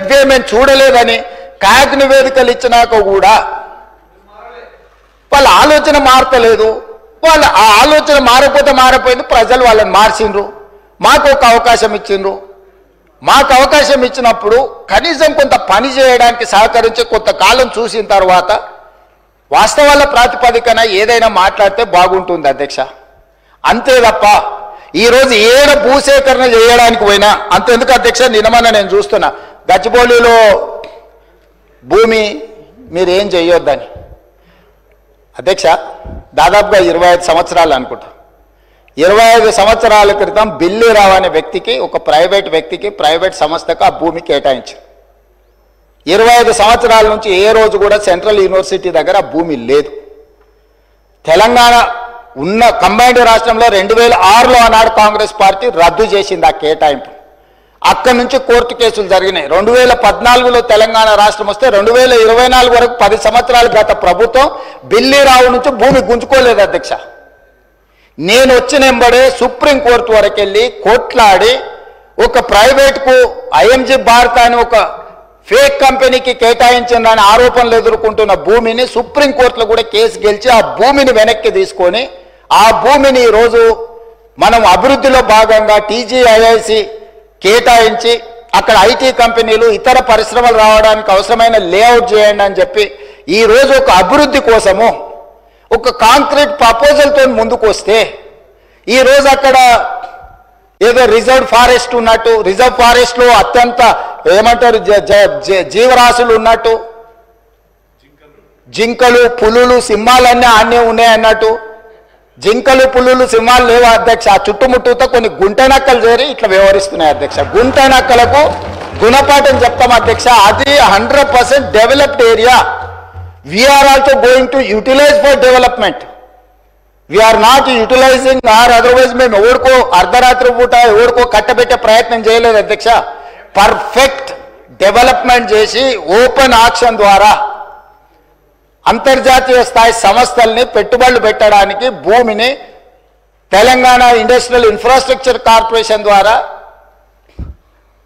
ఇవే మేము చూడలేదని క్యాగ్ నివేదికలు ఇచ్చినాక కూడా వాళ్ళ ఆలోచన మారతలేదు. వాళ్ళ ఆ ఆలోచన మారిపోయింది. ప్రజలు వాళ్ళని మార్చిండ్రు. మాకు ఒక అవకాశం ఇచ్చిండ్రు. మాకు అవకాశం ఇచ్చినప్పుడు కనీసం కొంత పని చేయడానికి సహకరించి కొంతకాలం చూసిన తర్వాత వాస్తవాల ప్రాతిపదికన ఏదైనా మాట్లాడితే బాగుంటుంది అధ్యక్ష. అంతే తప్ప ఈరోజు ఏడ భూసేకరణ చేయడానికి పోయినా అంతెందుకు అధ్యక్ష, నిన్నమన్నా నేను చూస్తున్నా గచ్చిబౌలిలో భూమి మీరేం చేయొద్దని. అధ్యక్ష, దాదాపుగా 25 సంవత్సరాలు అనుకుంటా, 25 సంవత్సరాల క్రితం బిల్లిరావు అనే వ్యక్తికి, ఒక ప్రైవేట్ వ్యక్తికి, ప్రైవేట్ సంస్థకు ఆ భూమి కేటాయించారు. 25 సంవత్సరాల నుంచి ఏ రోజు కూడా సెంట్రల్ యూనివర్సిటీ దగ్గర ఆ భూమి లేదు. తెలంగాణ ఉన్న కంబైన్డ్ రాష్ట్రంలో 2006లో ఆనాడు కాంగ్రెస్ పార్టీ రద్దు చేసింది ఆ కేటాయింపు. అక్కడి నుంచి కోర్టు కేసులు జరిగినాయి. 2014లో తెలంగాణ రాష్ట్రం వస్తే 2024 వరకు 10 సంవత్సరాలు గత ప్రభుత్వం బిల్లిరావు నుంచి భూమి గుంజుకోలేదు అధ్యక్ష. నేను వచ్చిన వెంబడే సుప్రీంకోర్టు వరకు వెళ్ళి కొట్లాడి ఒక ప్రైవేట్కు ఐఎంజీ భారత్ అని ఒక ఫేక్ కంపెనీకి కేటాయించిందని ఆరోపణలు ఎదుర్కొంటున్న భూమిని సుప్రీంకోర్టులో కూడా కేసు గెలిచి ఆ భూమిని వెనక్కి తీసుకొని ఆ భూమిని ఈరోజు మనం అభివృద్ధిలో భాగంగా టీజీఐఐసి కేటాయించి అక్కడ ఐటీ కంపెనీలు ఇతర పరిశ్రమలు రావడానికి అవసరమైన లేఅవుట్ చేయండి అని చెప్పి ఈరోజు ఒక అభివృద్ధి కోసము ఒక కాంక్రీట్ ప్రపోజల్తో ముందుకు వస్తే ఈరోజు అక్కడ ఏదో రిజర్వ్ ఫారెస్ట్ ఉన్నట్టు, రిజర్వ్ ఫారెస్ట్లో అత్యంత ఏమంటారు జీవరాశులు ఉన్నట్టు, జింకలు, పులులు, సింహాలన్నీ ఆన్నే ఉన్నాయి అన్నట్టు. జింకలు, పులులు, సింహాలు లేవు అధ్యక్ష. ఆ చుట్టుముట్టుతో కొన్ని గుంట నక్కలు చేరి ఇట్లా వ్యవహరిస్తున్నాయి అధ్యక్ష. గుంట నక్కలకు గుణపాఠం చెప్తాం అధ్యక్ష. అది 100% developed area. We are also going to utilize for development. We are not utilizing or otherwise మేము ఎవరికో అర్ధరాత్రి పూట ఎవరికో కట్టబెట్టే ప్రయత్నం చేయలేదు అధ్యక్ష. పర్ఫెక్ట్ డెవలప్మెంట్ చేసి ఓపెన్ ఆక్షన్ ద్వారా అంతర్జాతీయ స్థాయి సంస్థల్ని పెట్టుబడులు పెట్టడానికి భూమిని తెలంగాణ ఇండస్ట్రియల్ ఇన్ఫ్రాస్ట్రక్చర్ కార్పొరేషన్ ద్వారా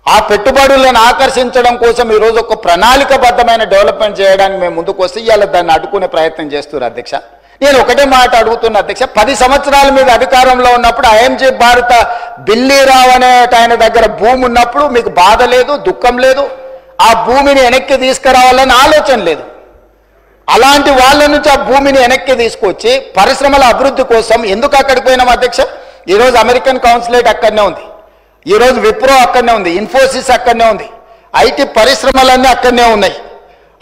ఆ పెట్టుబడులను ఆకర్షించడం కోసం ఈరోజు ఒక ప్రణాళికబద్ధమైన డెవలప్మెంట్ చేయడానికి మేము ముందుకు వస్తే ఇవాళ దాన్ని అడ్డుకునే ప్రయత్నం చేస్తున్నారు అధ్యక్ష. నేను ఒకటే మాట అడుగుతున్నా అధ్యక్ష. 10 సంవత్సరాల మీద అధికారంలో ఉన్నప్పుడు ఐఎంజీ భారత బిల్లీరావు అనే ఆయన దగ్గర భూమి ఉన్నప్పుడు మీకు బాధ లేదు, దుఃఖం లేదు, ఆ భూమిని వెనక్కి తీసుకురావాలని ఆలోచన లేదు. అలాంటి వాళ్ళ నుంచి ఆ భూమిని వెనక్కి తీసుకొచ్చి పరిశ్రమల అభివృద్ధి కోసం ఎందుకు అక్కడికి పోయినాం అధ్యక్ష? ఈరోజు అమెరికన్ కౌన్సిలేట్ అక్కడనే ఉంది, ఈరోజు విప్రో అక్కడనే ఉంది, ఇన్ఫోసిస్ అక్కడనే ఉంది, ఐటీ పరిశ్రమలన్నీ అక్కడనే ఉన్నాయి.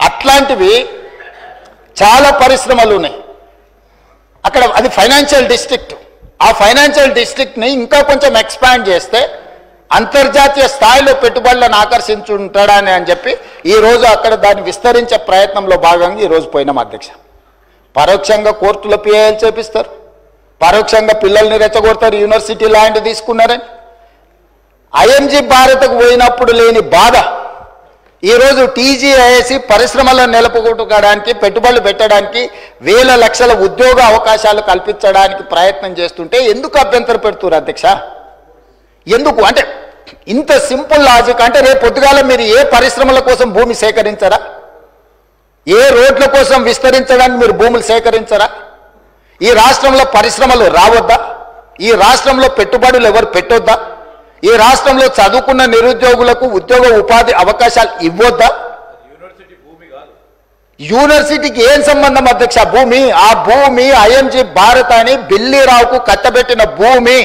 అట్లాంటివి చాలా పరిశ్రమలు ఉన్నాయి అక్కడ. అది ఫైనాన్షియల్ డిస్ట్రిక్ట్. ఆ ఫైనాన్షియల్ డిస్ట్రిక్ట్ని ఇంకా కొంచెం ఎక్స్పాండ్ చేస్తే అంతర్జాతీయ స్థాయిలో పెట్టుబడులను ఆకర్షించుంటాడని అని చెప్పి ఈరోజు అక్కడ దాన్ని విస్తరించే ప్రయత్నంలో భాగంగా ఈరోజు పోయినాం అధ్యక్ష. పరోక్షంగా కోర్టులో పిఐఎల్ చేపిస్తారు, పరోక్షంగా పిల్లల్ని రెచ్చగొడతారు, యూనివర్సిటీ ల్యాండ్ తీసుకున్నారని. ఐఎంజీ భారత్కు పోయినప్పుడు లేని బాధ ఈరోజు టీజీఐఎస్సి పరిశ్రమలను నెలకొల్పడానికి పెట్టుబడులు పెట్టడానికి వేల లక్షల ఉద్యోగ అవకాశాలు కల్పించడానికి ప్రయత్నం చేస్తుంటే ఎందుకు అభ్యంతరం పెడుతున్నారు అధ్యక్ష? ఎందుకు అంటే ఇంత సింపుల్ లాజిక్. అంటే రేపు పొద్దుగాల మీరు ఏ పరిశ్రమల కోసం భూమి సేకరించరా? ఏ రోడ్ల కోసం విస్తరించడానికి మీరు భూములు సేకరించరా? ఈ రాష్ట్రంలో పరిశ్రమలు రావద్దా? ఈ రాష్ట్రంలో పెట్టుబడులు ఎవరు పెట్టొద్దా? ఈ రాష్ట్రంలో చదువుకున్న నిరుద్యోగులకు ఉద్యోగ ఉపాధి అవకాశాలు ఇవ్వొద్దా? యూనివర్సిటీకి ఏం సంబంధం అధ్యక్ష భూమి? ఆ భూమి ఐఎంజీ భారత్ అని బిల్లీరావుకు కట్టబెట్టిన భూమి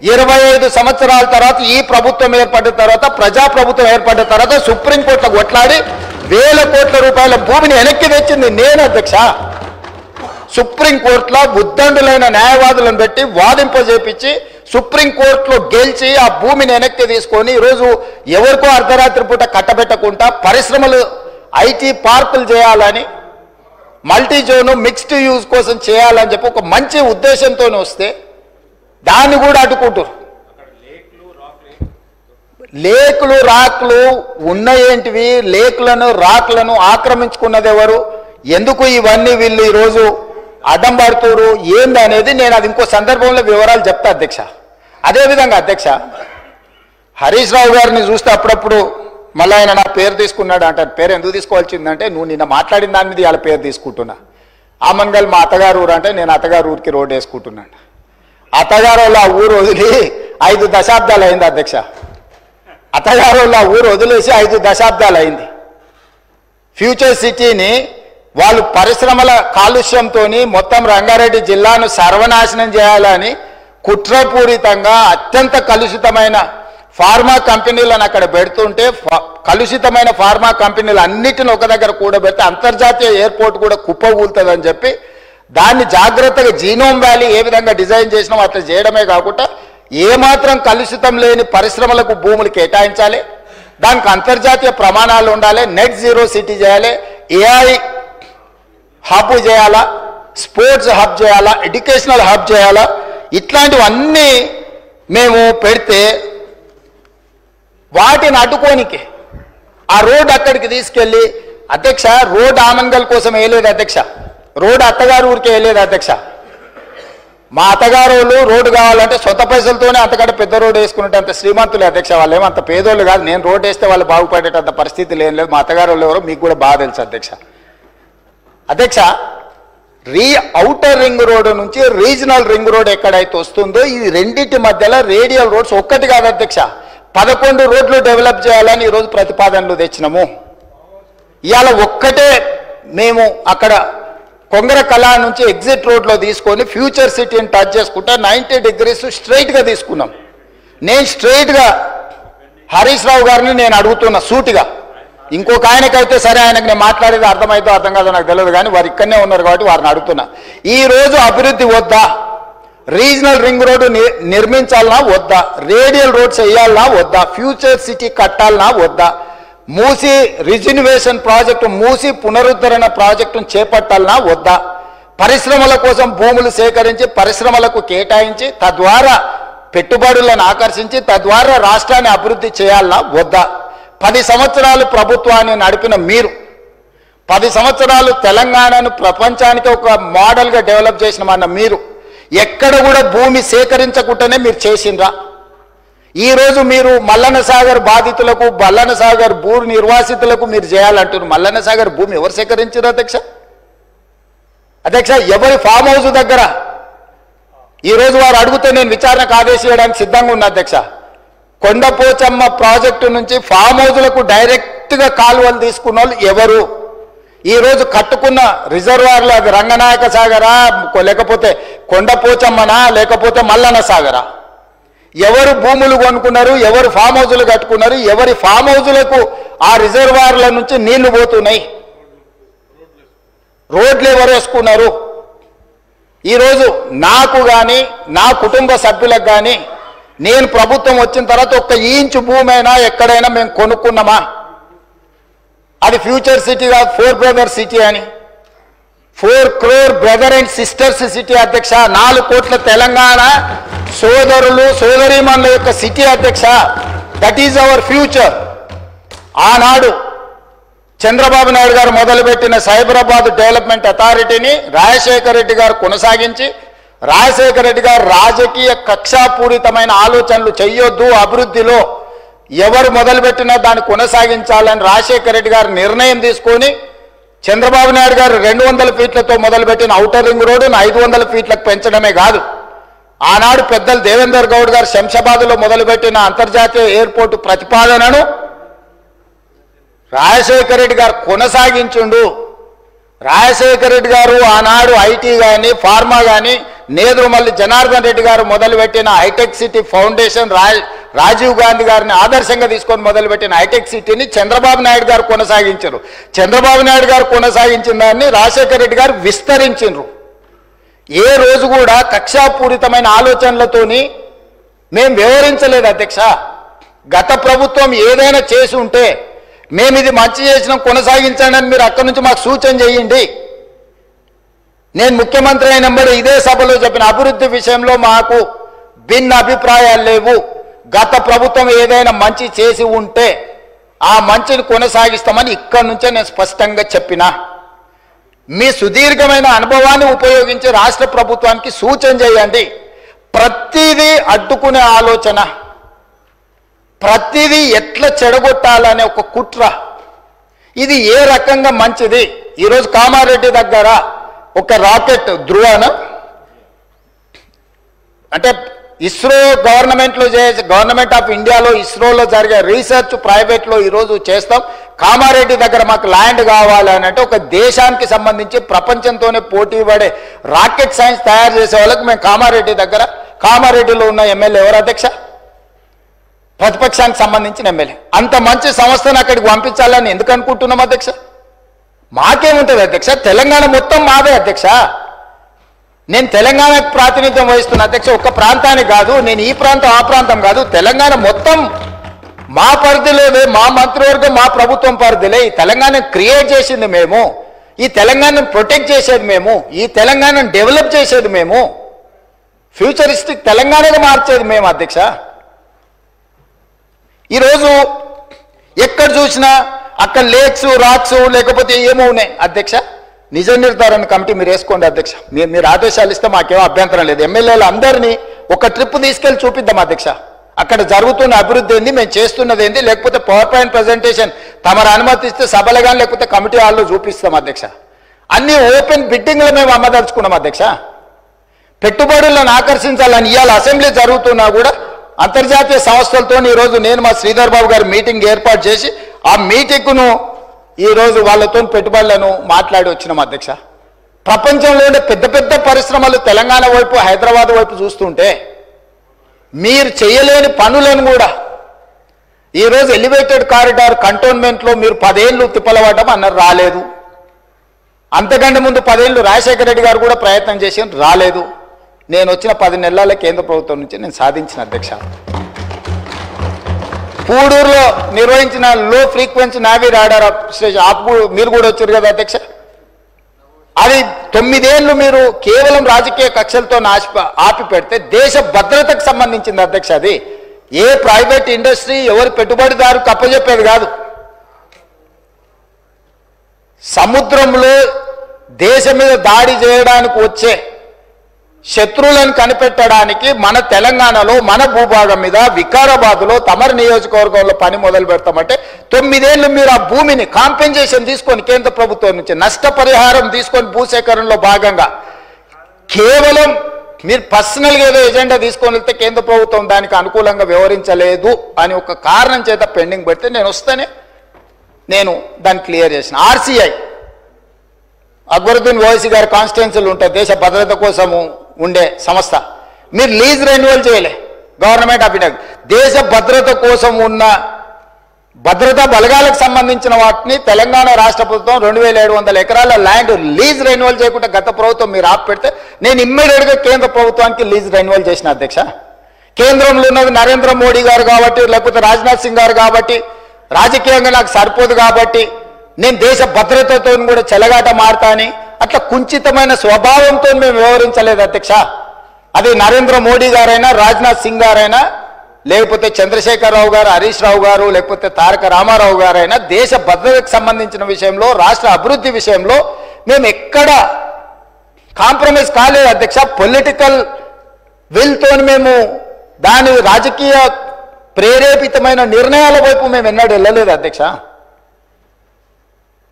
25 సంవత్సరాల తర్వాత ఈ ప్రభుత్వం ఏర్పడిన తర్వాత, ప్రజాప్రభుత్వం ఏర్పడిన తర్వాత సుప్రీంకోర్టులో కొట్లాడి వేల కోట్ల రూపాయల భూమిని వెనక్కి తెచ్చింది నేను అధ్యక్ష. సుప్రీంకోర్టులో ఉద్దండులైన న్యాయవాదులను పెట్టి వాదింపజేపించి సుప్రీంకోర్టులో గెలిచి ఆ భూమిని వెనక్కి తీసుకొని ఈరోజు ఎవరికో అర్ధరాత్రి పూట కట్టబెట్టకుండా పరిశ్రమలు ఐటీ పార్కులు చేయాలని, మల్టీ జోను మిక్స్డ్ యూజ్ కోసం చేయాలని చెప్పి ఒక మంచి ఉద్దేశంతో వస్తే దాన్ని కూడా అడ్డుకుంటారు. లేకులు రాక్లు ఉన్నాయేంటివి? లేకులను రాక్లను ఆక్రమించుకున్నది ఎవరు? ఎందుకు ఇవన్నీ వీళ్ళు ఈరోజు అడ్డం పడుతున్నారు ఏంది అనేది నేను అది ఇంకో సందర్భంలో వివరాలు చెప్తా అధ్యక్ష. అదేవిధంగా అధ్యక్ష హరీష్ రావు గారిని చూస్తే అప్పుడప్పుడు మళ్ళీ ఆయన నా పేరు తీసుకున్నాడు అంటారు. పేరు ఎందుకు తీసుకోవాల్సిందంటే నువ్వు నిన్న మాట్లాడిన దాని మీద వాళ్ళ పేరు తీసుకుంటున్నా. ఆమన్గల్ మా అత్తగారు ఊరు అంటే నేను అత్తగారు ఊరికి రోడ్డు వేసుకుంటున్నాను. అత్తగారు వాళ్ళ ఊరు వదిలి 5 దశాబ్దాలు అయింది అధ్యక్ష. అత్తగారు వాళ్ళ ఊరు వదిలేసి 5 దశాబ్దాలు అయింది. ఫ్యూచర్ సిటీని వాళ్ళు పరిశ్రమల కాలుష్యంతో మొత్తం రంగారెడ్డి జిల్లాను సర్వనాశనం చేయాలని కుట్రపూరితంగా అత్యంత కలుషితమైన ఫార్మా కంపెనీలను అక్కడ పెడుతుంటే కలుషితమైన ఫార్మా కంపెనీలు అన్నిటిని ఒక దగ్గర కూడబెడితే అంతర్జాతీయ ఎయిర్పోర్ట్ కూడా కుప్పకూలుతుందని చెప్పి దాన్ని జాగ్రత్తగా జీనోమ్ వ్యాలీ ఏ విధంగా డిజైన్ చేసినామో అట్లా చేయడమే కాకుండా ఏమాత్రం కలుషితం లేని పరిశ్రమలకు భూములు కేటాయించాలి, దానికి అంతర్జాతీయ ప్రమాణాలు ఉండాలి, నెట్ జీరో సిటీ చేయాలి, ఏఐ హబ్ చేయాలా, స్పోర్ట్స్ హబ్ చేయాలా, ఎడ్యుకేషనల్ హబ్ చేయాలా, ఇట్లాంటివన్నీ మేము పెడితే వాటిని అడ్డుకోనికి ఆ రోడ్ అక్కడికి తీసుకెళ్ళి అధ్యక్ష రోడ్ ఆమన్గల్ కోసం వేయలేదు అధ్యక్ష, రోడ్ అత్తగారు ఊరికి వేయలేదు అధ్యక్ష. మా అత్తగారు వాళ్ళు రోడ్డు కావాలంటే సొంత పైసలతోనే అంతకంటే పెద్ద రోడ్డు వేసుకున్నట్టు అంత శ్రీమంతులే అధ్యక్ష. వాళ్ళు ఏమంత పేదోళ్ళు కాదు. నేను రోడ్డు వేస్తే వాళ్ళు బాగుపడేటంత పరిస్థితి ఏం లేదు. మా అత్తగారు వాళ్ళు ఎవరో మీకు కూడా బాగా తెలుసు అధ్యక్ష. అధ్యక్ష ఔటర్ రింగ్ రోడ్ నుంచి రీజనల్ రింగ్ రోడ్ ఎక్కడైతే వస్తుందో ఈ రెండింటి మధ్యలో రేడియల్ రోడ్స్ ఒక్కటి కాదు అధ్యక్ష, 11 రోడ్లు డెవలప్ చేయాలని ఈరోజు ప్రతిపాదనలు తెచ్చినాము. ఇవాళ ఒక్కటే మేము అక్కడ కొంగర కళా నుంచి ఎగ్జిట్ రోడ్లో తీసుకొని ఫ్యూచర్ సిటీని టచ్ చేసుకుంటా 90 డిగ్రీస్ స్ట్రైట్గా తీసుకున్నాం. నేను స్ట్రైట్గా హరీష్ రావు గారిని నేను అడుగుతున్నా సూటిగా, ఇంకొక ఆయనకైతే సరే ఆయనకు నేను మాట్లాడేది అర్థమైతే అర్థం కాదో నాకు తెలియదు కానీ వారు ఇక్కడనే ఉన్నారు కాబట్టి వారిని అడుగుతున్నా. ఈరోజు అభివృద్ధి వద్దా? రీజనల్ రింగ్ రోడ్డు నిర్మించాలనా వద్దా? రేడియల్ రోడ్స్ వేయాలనా వద్దా? ఫ్యూచర్ సిటీ కట్టాలనా వద్దా? మూసి రిజిన్యువేషన్ ప్రాజెక్టు, మూసి పునరుద్ధరణ ప్రాజెక్టును చేపట్టాలనా వద్దా? పరిశ్రమల కోసం భూములు సేకరించి పరిశ్రమలకు కేటాయించి తద్వారా పెట్టుబడులను ఆకర్షించి తద్వారా రాష్ట్రాన్ని అభివృద్ధి చేయాలనా వద్దా? 10 సంవత్సరాలు ప్రభుత్వాన్ని నడిపిన మీరు, 10 సంవత్సరాలు తెలంగాణను ప్రపంచానికి ఒక మోడల్గా డెవలప్ చేసిన మన మీరు ఎక్కడ కూడా భూమి సేకరించకుండానే మీరు చేసిండ్రా? ఈరోజు మీరు మల్లన్న సాగర్ బాధితులకు, మల్లన్న సాగర్ భూ నిర్వాసితులకు మీరు చేయాలంటున్నారు. మల్లన్న సాగర్ భూమి ఎవరు సేకరించారు అధ్యక్ష? అధ్యక్ష, ఎవరి ఫామ్ హౌస్ దగ్గర ఈరోజు వారు అడిగితే నేను విచారణకు ఆదేశించడానికి సిద్ధంగా ఉన్నా అధ్యక్ష. కొండపోచమ్మ ప్రాజెక్టు నుంచి ఫామ్ హౌస్లకు డైరెక్ట్గా కాలువలు తీసుకున్న వాళ్ళు ఎవరు? ఈరోజు కట్టుకున్న రిజర్వాయర్లు అది రంగనాయక సాగరా, లేకపోతే కొండపోచమ్మనా, లేకపోతే మల్లన్న సాగరా? ఎవరు భూములు కొనుక్కున్నారు? ఎవరు ఫామ్ హౌజులు కట్టుకున్నారు? ఎవరి ఫామ్ హౌజులకు ఆ రిజర్వాయర్ల నుంచి నీళ్లు పోతున్నాయి? రోడ్లు ఎవరు వేసుకున్నారు? ఈరోజు నాకు కానీ నా కుటుంబ సభ్యులకు కానీ నేను ప్రభుత్వం వచ్చిన తర్వాత 1 ఇంచు భూమి అయినా ఎక్కడైనా మేము కొనుక్కున్నామా? అది ఫ్యూచర్ సిటీ కాదు, 4 బ్రదర్ సిటీ అని. 4 crore brother and sisters city అధ్యక్ష. 4 కోట్ల తెలంగాణ సోదరులు సోదరీమణుల యొక్క సిటీ అధ్యక్ష. That is our future. ఆనాడు చంద్రబాబు నాయుడు గారు మొదలుపెట్టిన సైబరాబాద్ డెవలప్మెంట్ అథారిటీని రాజశేఖర రెడ్డి గారు కొనసాగించి, రాజశేఖర రెడ్డి గారు రాజకీయ కక్షాపూరితమైన ఆలోచనలు చేయొద్దు, అభివృద్ధిలో ఎవరు మొదలుపెట్టినా దాన్ని కొనసాగించాలని రాజశేఖర రెడ్డి గారు నిర్ణయం తీసుకొని చంద్రబాబు నాయుడు గారు 200 ఫీట్లతో మొదలుపెట్టిన ఔటర్ రింగ్ రోడ్డును 500 ఫీట్లకు పెంచడమే కాదు, ఆనాడు పెద్దలు దేవేందర్ గౌడ్ గారు శంషాబాద్లో మొదలుపెట్టిన అంతర్జాతీయ ఎయిర్పోర్టు ప్రతిపాదనను రాజశేఖర రెడ్డి గారు కొనసాగించుండు. రాజశేఖర రెడ్డి గారు ఆనాడు ఐటీ కానీ ఫార్మా కానీ నేదురుమల్లి జనార్దన్ రెడ్డి గారు మొదలుపెట్టిన హైటెక్ సిటీ ఫౌండేషన్, రాజీవ్ గాంధీ గారిని ఆదర్శంగా తీసుకొని మొదలుపెట్టిన హైటెక్ సిటీని చంద్రబాబు నాయుడు గారు కొనసాగించారు. చంద్రబాబు నాయుడు గారు కొనసాగించిన దాన్ని రాజశేఖర రెడ్డి గారు విస్తరించారు. ఏ రోజు కూడా కక్షాపూరితమైన ఆలోచనలతోని మేము వ్యవహరించలేదు అధ్యక్ష. గత ప్రభుత్వం ఏదైనా చేసి ఉంటే మేము ఇది మంచి చేసినాం కొనసాగించండి అని మీరు అక్కడి నుంచి మాకు సూచన చేయండి. నేను ముఖ్యమంత్రి అయినప్పుడు ఇదే సభలో చెప్పిన అభివృద్ధి విషయంలో మాకు భిన్న అభిప్రాయాలు లేవు. గత ప్రభుత్వం ఏదైనా మంచి చేసి ఉంటే ఆ మంచిని కొనసాగిస్తామని ఇక్కడి నుంచే నేను స్పష్టంగా చెప్పిన. మీ సుదీర్ఘమైన అనుభవాన్ని ఉపయోగించి రాష్ట్ర ప్రభుత్వానికి సూచన చేయండి. ప్రతిదీ అడ్డుకునే ఆలోచన, ప్రతిదీ ఎట్లా చెడగొట్టాలనే ఒక కుట్ర, ఇది ఏ రకంగా మంచిది? ఈరోజు కామారెడ్డి దగ్గర ఒక రాకెట్ ధృవన అంటే ఇస్రో గవర్నమెంట్ ఆఫ్ ఇండియాలో ఇస్రోలో జరిగే రీసెర్చ్ ప్రైవేట్లో ఈరోజు చేస్తాం. కామారెడ్డి దగ్గర మాకు ల్యాండ్ కావాలని అంటే ఒక దేశానికి సంబంధించి ప్రపంచంతోనే పోటీ పడే రాకెట్ సైన్స్ తయారు చేసే వాళ్ళకి మేము కామారెడ్డిలో ఉన్న ఎమ్మెల్యే ఎవరు అధ్యక్ష? ప్రతిపక్షానికి సంబంధించిన ఎమ్మెల్యే. అంత మంచి సంస్థను అక్కడికి పంపించాలని ఎందుకు అనుకుంటున్నాం అధ్యక్ష? మాకేముంటుంది అధ్యక్ష? తెలంగాణ మొత్తం మాదే అధ్యక్ష. నేను తెలంగాణకు ప్రాతినిధ్యం వహిస్తున్న అధ్యక్ష. ఒక్క ప్రాంతానికి కాదు, నేను ఈ ప్రాంతం ఆ ప్రాంతం కాదు, తెలంగాణ మొత్తం మా పరిధిలోనే, మా మంత్రివర్గం మా ప్రభుత్వం పరిధిలే. ఈ తెలంగాణను క్రియేట్ చేసింది మేము, ఈ తెలంగాణను ప్రొటెక్ట్ చేసేది మేము, ఈ తెలంగాణను డెవలప్ చేసేది మేము, ఫ్యూచరిస్టిక్ తెలంగాణగా మార్చేది మేము అధ్యక్ష. ఈరోజు ఎక్కడ చూసినా అక్కడ లేక్స్ రాక్స్ లేకపోతే ఏమో ఉన్నాయి అధ్యక్ష. నిజ నిర్ధారణ కమిటీ మీరు వేసుకోండి అధ్యక్ష. మీరు ఆదేశాలు ఇస్తే మాకేమో అభ్యంతరం లేదు. ఎమ్మెల్యేలు అందరినీ ఒక ట్రిప్ తీసుకెళ్లి చూపిద్దాం అధ్యక్ష. అక్కడ జరుగుతున్న అభివృద్ధి ఏంది, మేము చేస్తున్నది ఏంది, లేకపోతే పవర్ పాయింట్ ప్రజెంటేషన్ తమరు అనుమతిస్తే సభలు కానీ లేకపోతే కమిటీ హాల్లో చూపిస్తాం అధ్యక్ష. అన్ని ఓపెన్ బిడ్డింగ్లో మేము అమ్మదలుచుకున్నాం అధ్యక్ష. పెట్టుబడులను ఆకర్షించాలని ఇవాళ అసెంబ్లీ జరుగుతున్నా కూడా అంతర్జాతీయ సంస్థలతో ఈరోజు నేను మా శ్రీధర్ బాబు గారు మీటింగ్ ఏర్పాటు చేసి ఆ మీటింగ్ను ఈరోజు వాళ్ళతో పెట్టుబడులను మాట్లాడి వచ్చినాం అధ్యక్ష. ప్రపంచంలోనే పెద్ద పెద్ద పరిశ్రమలు తెలంగాణ వైపు హైదరాబాద్ వైపు చూస్తుంటే మీరు చేయలేని పనులను కూడా ఈరోజు ఎలివేటెడ్ కారిడార్ కంటోన్మెంట్లో మీరు 10 ఏళ్ళు తిప్పలవడం అన్నారు, రాలేదు. అంతకంటే ముందు 10 ఏళ్ళు రాజశేఖర రెడ్డి గారు కూడా ప్రయత్నం చేసి రాలేదు. నేను వచ్చిన 10 నెలల కేంద్ర ప్రభుత్వం నుంచి నేను సాధించిన అధ్యక్ష. పూడూరులో నిర్వహించిన లో ఫ్రీక్వెన్సీ నావీ రాడార్ స్టేషన్ మీరు కూడా వచ్చారు కదా అధ్యక్ష. అది 9 ఏళ్ళు మీరు కేవలం రాజకీయ కక్షలతో ఆపి పెడితే దేశ భద్రతకు సంబంధించింది అధ్యక్ష. అది ఏ ప్రైవేట్ ఇండస్ట్రీ ఎవరి పెట్టుబడిదారు కప్పజెప్పేది కాదు. సముద్రంలో దేశం మీద దాడి చేయడానికి వచ్చే శత్రువులను కనిపెట్టడానికి మన తెలంగాణలో మన భూభాగం మీద వికారాబాద్లో తమరి నియోజకవర్గంలో పని మొదలు పెడతామంటే 9 ఏళ్ళు మీరు ఆ భూమిని కాంపెన్సేషన్ తీసుకొని కేంద్ర ప్రభుత్వం నుంచి నష్టపరిహారం తీసుకొని భూసేకరణలో భాగంగా కేవలం మీరు పర్సనల్గా ఏదో ఎజెండా తీసుకొని వెళ్తే కేంద్ర ప్రభుత్వం దానికి అనుకూలంగా వ్యవహరించలేదు అని ఒక కారణం చేత పెండింగ్ పెడితే నేను దాన్ని క్లియర్ చేసిన. ఆర్సీఐ అక్బరుద్దీన్ ఓవైసీ గారి కాన్స్టిట్యున్సీలు ఉంటాయి, దేశ భద్రత కోసము ఉండే సంస్థ. మీరు లీజ్ రెన్యువల్ చేయలే గవర్నమెంట్ ఆఫ్ ఇండియా. దేశ భద్రత కోసం ఉన్న భద్రతా బలగాలకు సంబంధించిన వాటిని తెలంగాణ రాష్ట్ర ప్రభుత్వం 2700 ఎకరాల ల్యాండ్ లీజ్ రెన్యువల్ చేయకుండా గత ప్రభుత్వం మీరు ఆపి పెడితే నేను ఇమ్మీడియట్గా కేంద్ర ప్రభుత్వానికి లీజ్ రెన్యువల్ చేసిన అధ్యక్ష. కేంద్రంలో ఉన్నది నరేంద్ర మోడీ గారు కాబట్టి లేకపోతే రాజ్నాథ్ సింగ్ గారు కాబట్టి రాజకీయంగా నాకు సరిపోదు కాబట్టి నేను దేశ భద్రతతో కూడా చెలగాట మారతాని అట్లా కుంచితమైన స్వభావంతో మేము వ్యవహరించలేదు అధ్యక్ష. అది నరేంద్ర మోడీ గారైనా రాజ్నాథ్ సింగ్ గారైనా లేకపోతే చంద్రశేఖరరావు గారు, హరీష్ రావు గారు, లేకపోతే తారక రామారావు గారైనా దేశ భద్రతకు సంబంధించిన విషయంలో రాష్ట్ర అభివృద్ధి విషయంలో మేము ఎక్కడ కాంప్రమైజ్ కాలేదు అధ్యక్ష. పొలిటికల్ విల్తో మేము దాని రాజకీయ ప్రేరేపితమైన నిర్ణయాల వైపు మేము ఎన్నడూ వెళ్ళలేదు అధ్యక్ష.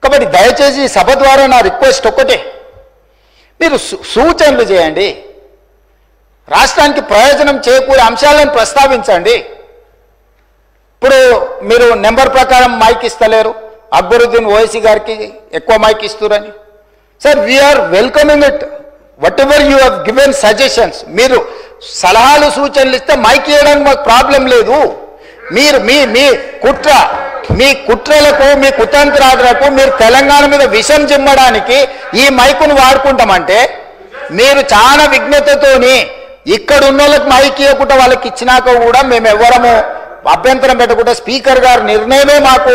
కాబట్టి దయచేసి సభ ద్వారా నా రిక్వెస్ట్ ఒక్కటే, మీరు సూచనలు చేయండి, రాష్ట్రానికి ప్రయోజనం చేకూరే అంశాలను ప్రస్తావించండి. ఇప్పుడు మీరు నెంబర్ ప్రకారం మైక్ ఇస్తలేరు, అక్బరుద్దీన్ ఓవైసీ గారికి ఎక్కువ మైక్ ఇస్తురని. Sir we are welcoming it, whatever you have given suggestions. మీరు సలహాలు సూచనలు ఇస్తే మైక్ ఇవ్వడానికి మాకు ప్రాబ్లం లేదు. మీరు మీ కుట్రలకు మీ కుతంత్రాలకు మీరు తెలంగాణ మీద విషం చిమ్మడానికి ఈ మైకును వాడుకుంటామంటే మీరు చాలా విజ్ఞతతోని ఇక్కడ ఉన్న వాళ్ళకి మైక్ ఇవ్వకుండా వాళ్ళకి ఇచ్చినాక కూడా మేము ఎవరము అభ్యంతరం పెట్టకుండా స్పీకర్ గారి నిర్ణయమే మాకు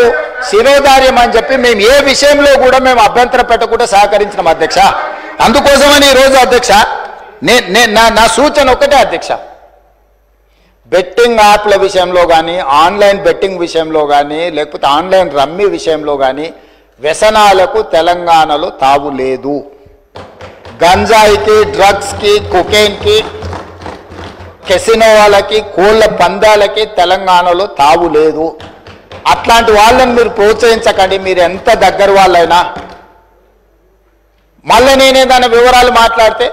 శిరోధార్యం అని చెప్పి మేము ఏ విషయంలో కూడా మేము అభ్యంతరం పెట్టకుండా సహకరించినాం అధ్యక్ష. అందుకోసమని ఈరోజు అధ్యక్ష నా సూచన ఒకటే అధ్యక్ష, బెట్టింగ్ యాప్ల విషయంలో కానీ ఆన్లైన్ బెట్టింగ్ విషయంలో కానీ లేకపోతే ఆన్లైన్ రమ్మీ విషయంలో కానీ వ్యసనాలకు తెలంగాణలో తావు లేదు. గంజాయికి, డ్రగ్స్కి, కొకైన్కి, కెసినో వాళ్ళకి, కోళ్ళ పందాలకి తెలంగాణలో తావు లేదు. అట్లాంటి వాళ్ళని మీరు ప్రోత్సహించకండి, మీరు ఎంత దగ్గర వాళ్ళైనా. మళ్ళీ నేనే దాని వివరాలు మాట్లాడితే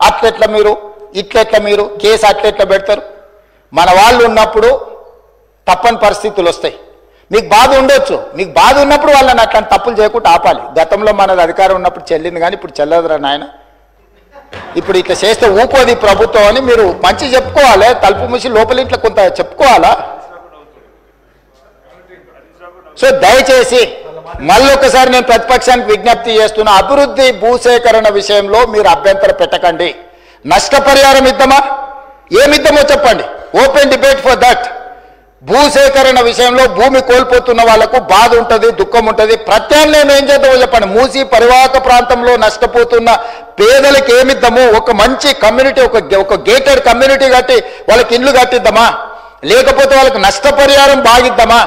అట్లెట్లా మీరు ఇట్లెట్లా మీరు కేసు అట్లెట్లా పెడతారు. మన వాళ్ళు ఉన్నప్పుడు తప్పని పరిస్థితులు వస్తాయి. మీకు బాధ ఉండొచ్చు, మీకు బాధ ఉన్నప్పుడు వాళ్ళని అట్లాంటి తప్పులు చేయకుండా ఆపాలి. గతంలో మనది అధికారం ఉన్నప్పుడు చెల్లింది కానీ ఇప్పుడు చెల్లదురా నాయన, ఇప్పుడు ఇట్లా చేస్తే ఊకోది ప్రభుత్వం అని మీరు మంచి చెప్పుకోవాలి. తలుపు మూసి లోపలింట్లో కొంత చెప్పుకోవాలా. సో దయచేసి మళ్ళొకసారి నేను ప్రతిపక్షానికి విజ్ఞప్తి చేస్తున్నా, అభివృద్ధి భూసేకరణ విషయంలో మీరు అభ్యంతరం పెట్టకండి. నష్టపరిహారం ఇద్దామా, ఏమిద్దామో చెప్పండి, ఓపెన్ డిబేట్ ఫర్ దట్. భూసేకరణ విషయంలో భూమి కోల్పోతున్న వాళ్లకు బాధ ఉంటుంది, దుఃఖం ఉంటుంది. ప్రత్యామ్నాయం ఏం చేద్దామో చెప్పండి. మూసి పరివాహక ప్రాంతంలో నష్టపోతున్న పేదలకు ఏమిద్దాము, ఒక మంచి కమ్యూనిటీ, ఒక గేటెడ్ కమ్యూనిటీ కట్టి వాళ్ళకి ఇల్లు కట్టిద్దామా, లేకపోతే వాళ్ళకి నష్టపరిహారం బాగిద్దామా,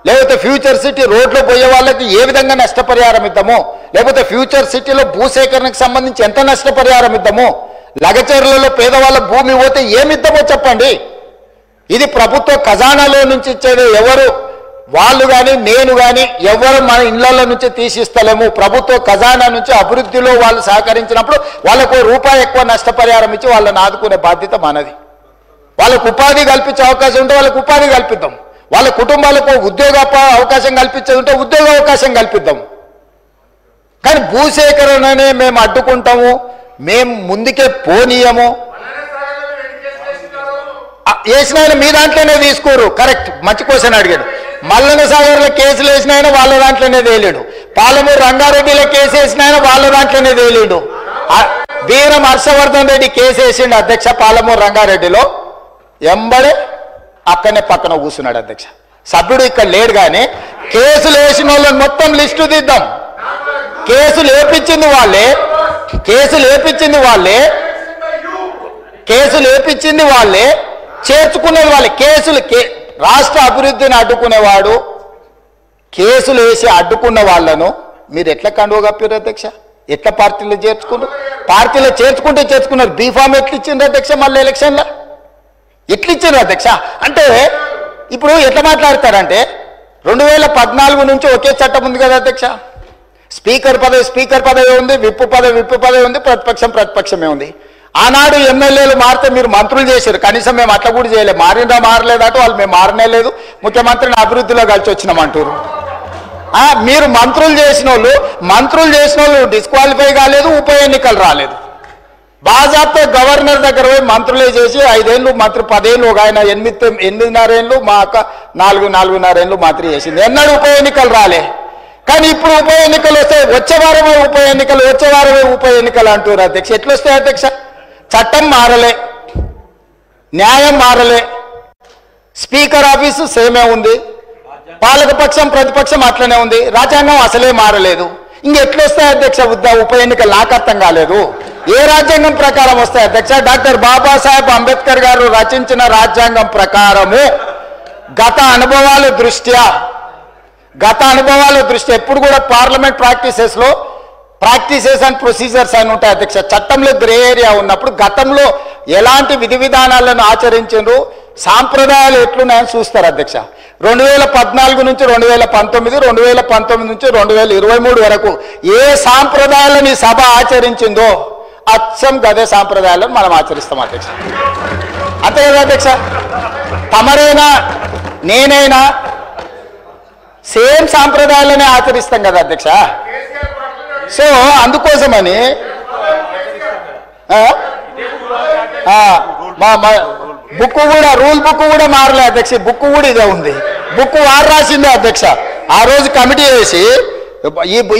లేకపోతే ఫ్యూచర్ సిటీ రోడ్లో పోయే వాళ్ళకి ఏ విధంగా నష్టపరిహారం ఇద్దాము, లేకపోతే ఫ్యూచర్ సిటీలో భూసేకరణకు సంబంధించి ఎంత నష్టపరిహారం ఇద్దాము, లగచర్లలో పేదవాళ్ళ భూమి పోతే ఏమిద్దామో చెప్పండి. ఇది ప్రభుత్వ ఖజానాలో నుంచి ఇచ్చేది ఎవరు, వాళ్ళు కానీ నేను కానీ ఎవరు మన ఇళ్లలో నుంచి తీసిస్తలేము. ప్రభుత్వ ఖజానా నుంచి అభివృద్ధిలో వాళ్ళు సహకరించినప్పుడు వాళ్ళకు రూపాయి ఎక్కువ నష్టపరిహారం ఇచ్చి వాళ్ళని ఆదుకునే బాధ్యత మనది. వాళ్ళకు ఉపాధి కల్పించే అవకాశం ఉంటే వాళ్ళకు ఉపాధి కల్పిద్దాం, వాళ్ళ కుటుంబాలకు ఉద్యోగ అవకాశం కల్పించేది ఉంటే ఉద్యోగ అవకాశం కల్పిద్దాం. కానీ భూసేకరణనే మేము అడ్డుకుంటాము, మేము ముందుకే పోనీయము. వేసిన ఆయన మీ దాంట్లోనే తీసుకోరు, కరెక్ట్, మంచి క్వశ్చన్ అడిగాడు. మల్లన్న సాగర్లో కేసులు వేసిన ఆయన వాళ్ళ దాంట్లోనే తేలేడు, పాలమూరు రంగారెడ్డిలో కేసు వేసిన ఆయన వాళ్ళ దాంట్లోనే తేలేడు. వీరం హర్షవర్ధన్ రెడ్డి కేసు వేసిండు అధ్యక్ష పాలమూరు రంగారెడ్డిలో, ఎంబడే అక్కడనే పక్కన కూర్చున్నాడు అధ్యక్ష. సభ్యుడు ఇక్కడ లేడు, కానీ కేసులు వేసిన వాళ్ళని మొత్తం లిస్టు తీద్దాం. కేసులు వేపించింది వాళ్ళే, చేర్చుకునేది వాళ్ళే. రాష్ట్ర అభివృద్ధిని అడ్డుకునేవాడు, కేసులు వేసి అడ్డుకున్న వాళ్ళను మీరు ఎట్లా కండువ కప్పారు అధ్యక్ష? ఎట్లా పార్టీలో చేర్చుకున్నారు? బీఫామ్ ఎట్లా ఇచ్చిండ్రు అధ్యక్ష? మళ్ళీ ఎలక్షన్లో ఎట్లా ఇచ్చిండ్రు అధ్యక్ష? అంటే ఇప్పుడు ఎట్లా మాట్లాడతారంటే 2014 నుంచి ఒకే చట్టం ఉంది కదా అధ్యక్ష. స్పీకర్ పదవి ఉంది, విప్పు పదవి ఉంది, ప్రతిపక్షమే ఉంది. ఆనాడు ఎమ్మెల్యేలు మారితే మీరు మంత్రులు చేశారు, కనీసం మేము అట్లా కూడా చేయలేదు. మారలేదట వాళ్ళు, మేము మారనే లేదు, ముఖ్యమంత్రిని అభివృద్ధిలో కలిసి వచ్చినామంటారు. మీరు మంత్రులు చేసిన వాళ్ళు డిస్క్వాలిఫై కాలేదు, ఉప ఎన్నికలు రాలేదు. బాజాప్తా గవర్నర్ దగ్గర పోయి మంత్రులే చేసి 5 ఏళ్ళు మంత్రి, 10 ఏళ్ళు, ఒక ఆయన 8.5 ఏళ్ళు, మా అక్క 4.5 ఏళ్ళు మంత్రి చేసింది. ఎన్నడూ ఉప ఎన్నికలు రాలే. కానీ ఇప్పుడు ఉప ఎన్నికలు వస్తాయి, వచ్చే వారమే ఉప ఎన్నికలు అంటారు అధ్యక్ష. ఎట్లా వస్తాయి అధ్యక్ష? చట్టం మారలే, న్యాయం మారలే, స్పీకర్ ఆఫీసు సేమే ఉంది, పాలకపక్షం ప్రతిపక్షం అట్లనే ఉంది, రాజ్యాంగం అసలే మారలేదు. ఇంకెట్లొస్తాయి అధ్యక్ష ఉప ఎన్నికలు? నాకు అర్థం కాలేదు. ఏ రాజ్యాంగం ప్రకారం వస్తాయి అధ్యక్ష? డాక్టర్ బాబాసాహెబ్ అంబేద్కర్ గారు రచించిన రాజ్యాంగం ప్రకారము గత అనుభవాల దృష్ట్యా ఎప్పుడు కూడా పార్లమెంట్ ప్రాక్టీసెస్ అండ్ ప్రొసీజర్స్ అని ఉంటాయి అధ్యక్ష. చట్టంలో గ్రే ఏరియా ఉన్నప్పుడు గతంలో ఎలాంటి విధి విధానాలను ఆచరించారు, సాంప్రదాయాలు ఎట్లున్నాయని చూస్తారు అధ్యక్ష. 2014 నుంచి 2019, 2019 నుంచి 2023 వరకు ఏ సాంప్రదాయాలను సభ ఆచరించిందో అచ్చం గదే సాంప్రదాయాలను మనం ఆచరిస్తాం అధ్యక్ష. అంతే కదా అధ్యక్ష? తమరైనా నేనైనా సేమ్ సాంప్రదాయాలనే ఆచరిస్తాం కదా అధ్యక్ష. సో అందుకోసమని రూల్ బుక్ కూడా మారలే అధ్యక్ష. బుక్ కూడా ఇదే ఉంది. బుక్ వారు రాసిందే అధ్యక్ష. ఆ రోజు కమిటీ వేసి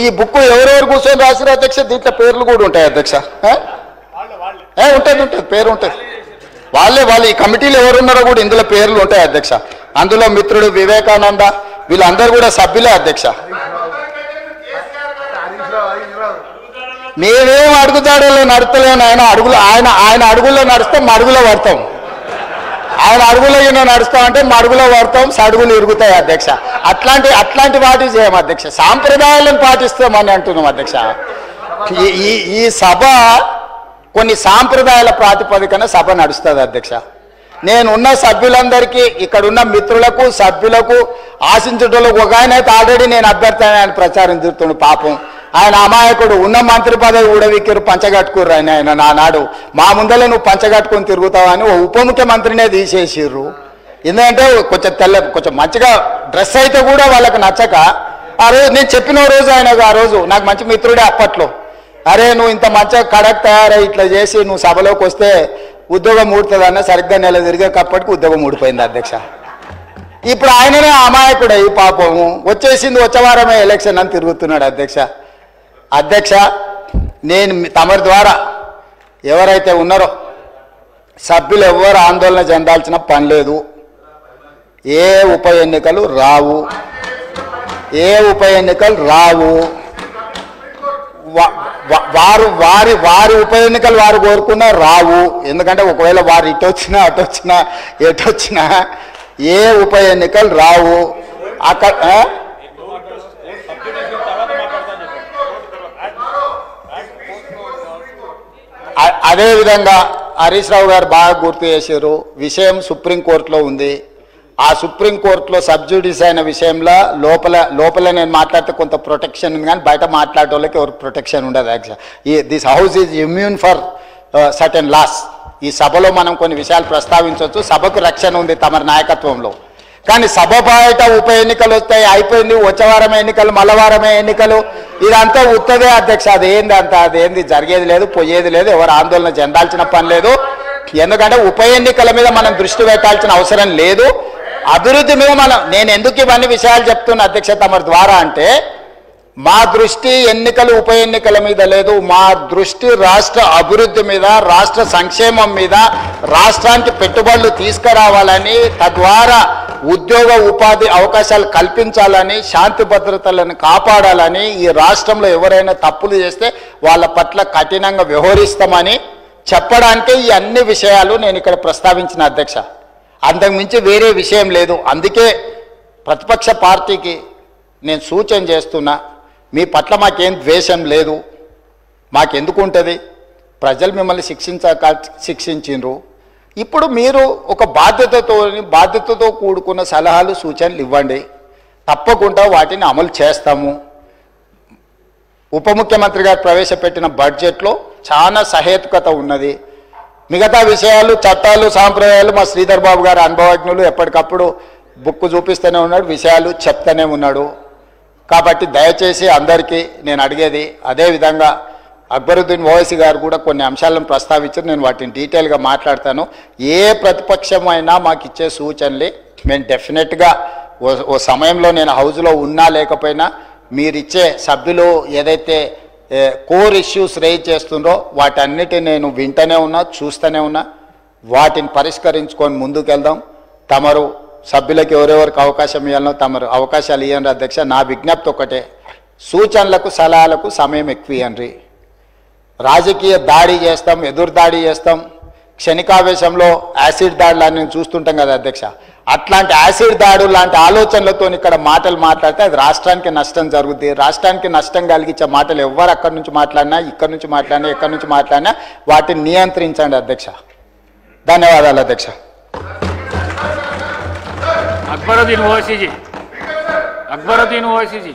ఈ బుక్ ఎవరెవరు కూర్చొని రాసిరు అధ్యక్ష? దీంట్లో పేర్లు కూడా ఉంటాయి అధ్యక్ష. ఉంటుంది, పేరు ఉంటుంది. వాళ్ళే ఈ కమిటీలు ఎవరున్నారో కూడా ఇందులో పేర్లు ఉంటాయి అధ్యక్ష. అందులో మిత్రుడు వివేకానంద వీళ్ళందరూ కూడా సభ్యులే అధ్యక్ష. మేమేం అడుగుదాడలో నడతలేను, ఆయన అడుగుల్లో నడుస్తాం, మడుగులో పడతాం. ఆయన అడుగులో నడుస్తామంటే మడుగులో పడతాం, సడుగులు ఇరుగుతాయి అధ్యక్ష. అట్లాంటి వాటి చేయం అధ్యక్ష. సాంప్రదాయాలను పాటిస్తామని అంటున్నాం అధ్యక్ష. ఈ సభ కొన్ని సాంప్రదాయాల ప్రాతిపదికన సభ నడుస్తుంది అధ్యక్ష. నేనున్న సభ్యులందరికీ, ఇక్కడున్న మిత్రులకు, సభ్యులకు, ఆశించుటలకు ఒక ఆయన అయితే ఆల్రెడీ నేను అభ్యర్థి ఆయన ప్రచారం తిరుగుతుండు. పాపం ఆయన అమాయకుడు. ఉన్న మంత్రి పదవి ఊడవిక్కిరు, పంచగట్టుకుర్రు. ఆయన నానాడు మా ముందర నువ్వు పంచగట్టుకొని తిరుగుతావని ఓ ఉప ముఖ్యమంత్రినే తీసేసిర్రు. ఎందుకంటే కొంచెం మంచిగా డ్రెస్ అయితే కూడా వాళ్ళకి నచ్చక ఆ రోజు నేను చెప్పిన రోజు ఆయనకు, ఆ రోజు నాకు మంచి మిత్రుడే అప్పట్లో, అరే నువ్వు ఇంత మంచిగా కడక్ తయారై ఇట్లా చేసి నువ్వు సభలోకి వస్తే ఉద్యోగం ఊడుతుందన్న సరిగ్గా నెల తిరిగేటప్పటికి ఉద్యోగం ఊడిపోయింది అధ్యక్ష. ఇప్పుడు ఆయననే అమాయకుడు ఈ పాపము వచ్చేసింది, వచ్చే వారమే ఎలక్షన్ అని తిరుగుతున్నాడు అధ్యక్ష. నేను తమరి ద్వారా ఎవరైతే ఉన్నారో సభ్యులు ఎవరు ఆందోళన చెందాల్సిన పని లేదు. ఏ ఉప ఎన్నికలు రావు. వారి ఉప ఎన్నికలు వారు కోరుకున్నా రావు. ఎందుకంటే ఒకవేళ వారు ఇటొచ్చినా అటొచ్చినా ఎటొచ్చినా ఏ ఉప ఎన్నికలు రావు. అక్కడ అదేవిధంగా హరీష్ రావు గారు బాగా గుర్తు చేశారు. విషయం సుప్రీంకోర్టులో ఉంది. ఆ సుప్రీంకోర్టులో సబ్జుడిస్ అయిన విషయంలో లోపల నేను మాట్లాడితే కొంత ప్రొటెక్షన్ ఉంది, కానీ బయట మాట్లాడే వాళ్ళకి ఎవరికి ప్రొటెక్షన్ ఉండదు. This house is immune for certain laws. ఈ సభలో మనం కొన్ని విషయాలు ప్రస్తావించవచ్చు. సభకు రక్షణ ఉంది తమ నాయకత్వంలో. కానీ సభ బయట ఉప ఎన్నికలు వస్తాయి, అయిపోయింది, వచ్చే వారమే ఎన్నికలు, మళ్ళవారమే ఎన్నికలు, ఇదంతా ఉత్తదే అధ్యక్ష. అదేంది జరిగేది లేదు, పోయేది లేదు, ఎవరు ఆందోళన చెందాల్సిన పని లేదు. ఎందుకంటే ఉప ఎన్నికల మీద మనం దృష్టి పెట్టాల్సిన అవసరం లేదు. అభివృద్ధి మీద నేను ఎందుకు ఇవన్నీ విషయాలు చెప్తున్నా అధ్యక్ష తమరి ద్వారా అంటే, మా దృష్టి ఎన్నికలు ఉప ఎన్నికల మీద లేదు. మా దృష్టి రాష్ట్ర అభివృద్ధి మీద, రాష్ట్ర సంక్షేమం మీద, రాష్ట్రానికి పెట్టుబడులు తీసుకురావాలని, తద్వారా ఉద్యోగ ఉపాధి అవకాశాలు కల్పించాలని, శాంతి భద్రతలను కాపాడాలని, ఈ రాష్ట్రంలో ఎవరైనా తప్పులు చేస్తే వాళ్ళ పట్ల కఠినంగా వ్యవహరిస్తామని చెప్పడానికే ఈ అన్ని విషయాలు నేను ఇక్కడ ప్రస్తావించిన అధ్యక్ష. అంతకుమించి వేరే విషయం లేదు. అందుకే ప్రతిపక్ష పార్టీకి నేను సూచన చేస్తున్నా, మీ పట్ల మాకేం ద్వేషం లేదు, మాకెందుకు ఉంటుంది? ప్రజలు మిమ్మల్ని శిక్షించిండ్రు. ఇప్పుడు మీరు ఒక బాధ్యతతో కూడుకున్న సలహాలు సూచనలు ఇవ్వండి, తప్పకుండా వాటిని అమలు చేస్తాము. ఉప ముఖ్యమంత్రి గారు ప్రవేశపెట్టిన బడ్జెట్లో చాలా సహేతుకత ఉన్నది. మిగతా విషయాలు, చట్టాలు, సాంప్రదాయాలు మా శ్రీధర్ బాబు గారు అనుభవజ్ఞులు, ఎప్పటికప్పుడు బుక్ చూపిస్తూనే ఉన్నాడు, విషయాలు చెప్తూనే ఉన్నాడు. కాబట్టి దయచేసి అందరికీ నేను అడిగేది, అదేవిధంగా అక్బరుద్దీన్ ఓవైసీ గారు కూడా కొన్ని అంశాలను ప్రస్తావించారు, నేను వాటిని డీటెయిల్గా మాట్లాడతాను. ఏ ప్రతిపక్షమైనా మాకు ఇచ్చే సూచనలు మేము డెఫినెట్గా ఓ సమయంలో నేను హౌస్లో ఉన్నా లేకపోయినా మీరిచ్చే సభ్యులు ఏదైతే కోర్ ఇష్యూస్ రేజ్ చేస్తుండ్రో వాటన్నిటిని నేను వింటూనే ఉన్నా, చూస్తూనే ఉన్నా. వాటిని పరిష్కరించుకొని ముందుకెళ్దాం. తమరు సభ్యులకు ఎవరెవరికి అవకాశం ఇవ్వాలనో తమరు అవకాశాలు ఇవ్వండి అధ్యక్ష. నా విజ్ఞప్తి ఒకటే, సూచనలకు సలహాలకు సమయం ఎక్కువ ఇవ్వండి. రాజకీయ దాడి చేస్తాం, ఎదురు దాడి చేస్తాం, క్షణికావేశంలో యాసిడ్ దాడులు చూస్తుంటాం కదా అధ్యక్ష. అట్లాంటి యాసిడ్ దాడు లాంటి ఆలోచనలతో ఇక్కడ మాటలు మాట్లాడితే అది రాష్ట్రానికి నష్టం జరుగుతుంది. రాష్ట్రానికి నష్టం కలిగించే మాటలు ఎవరు అక్కడి నుంచి మాట్లాడినా, ఇక్కడి నుంచి మాట్లాడినా, ఎక్కడి నుంచి మాట్లాడినా వాటిని నియంత్రించండి అధ్యక్ష. ధన్యవాదాలు అధ్యక్ష. अकबरुद्दीन ओवैसी जी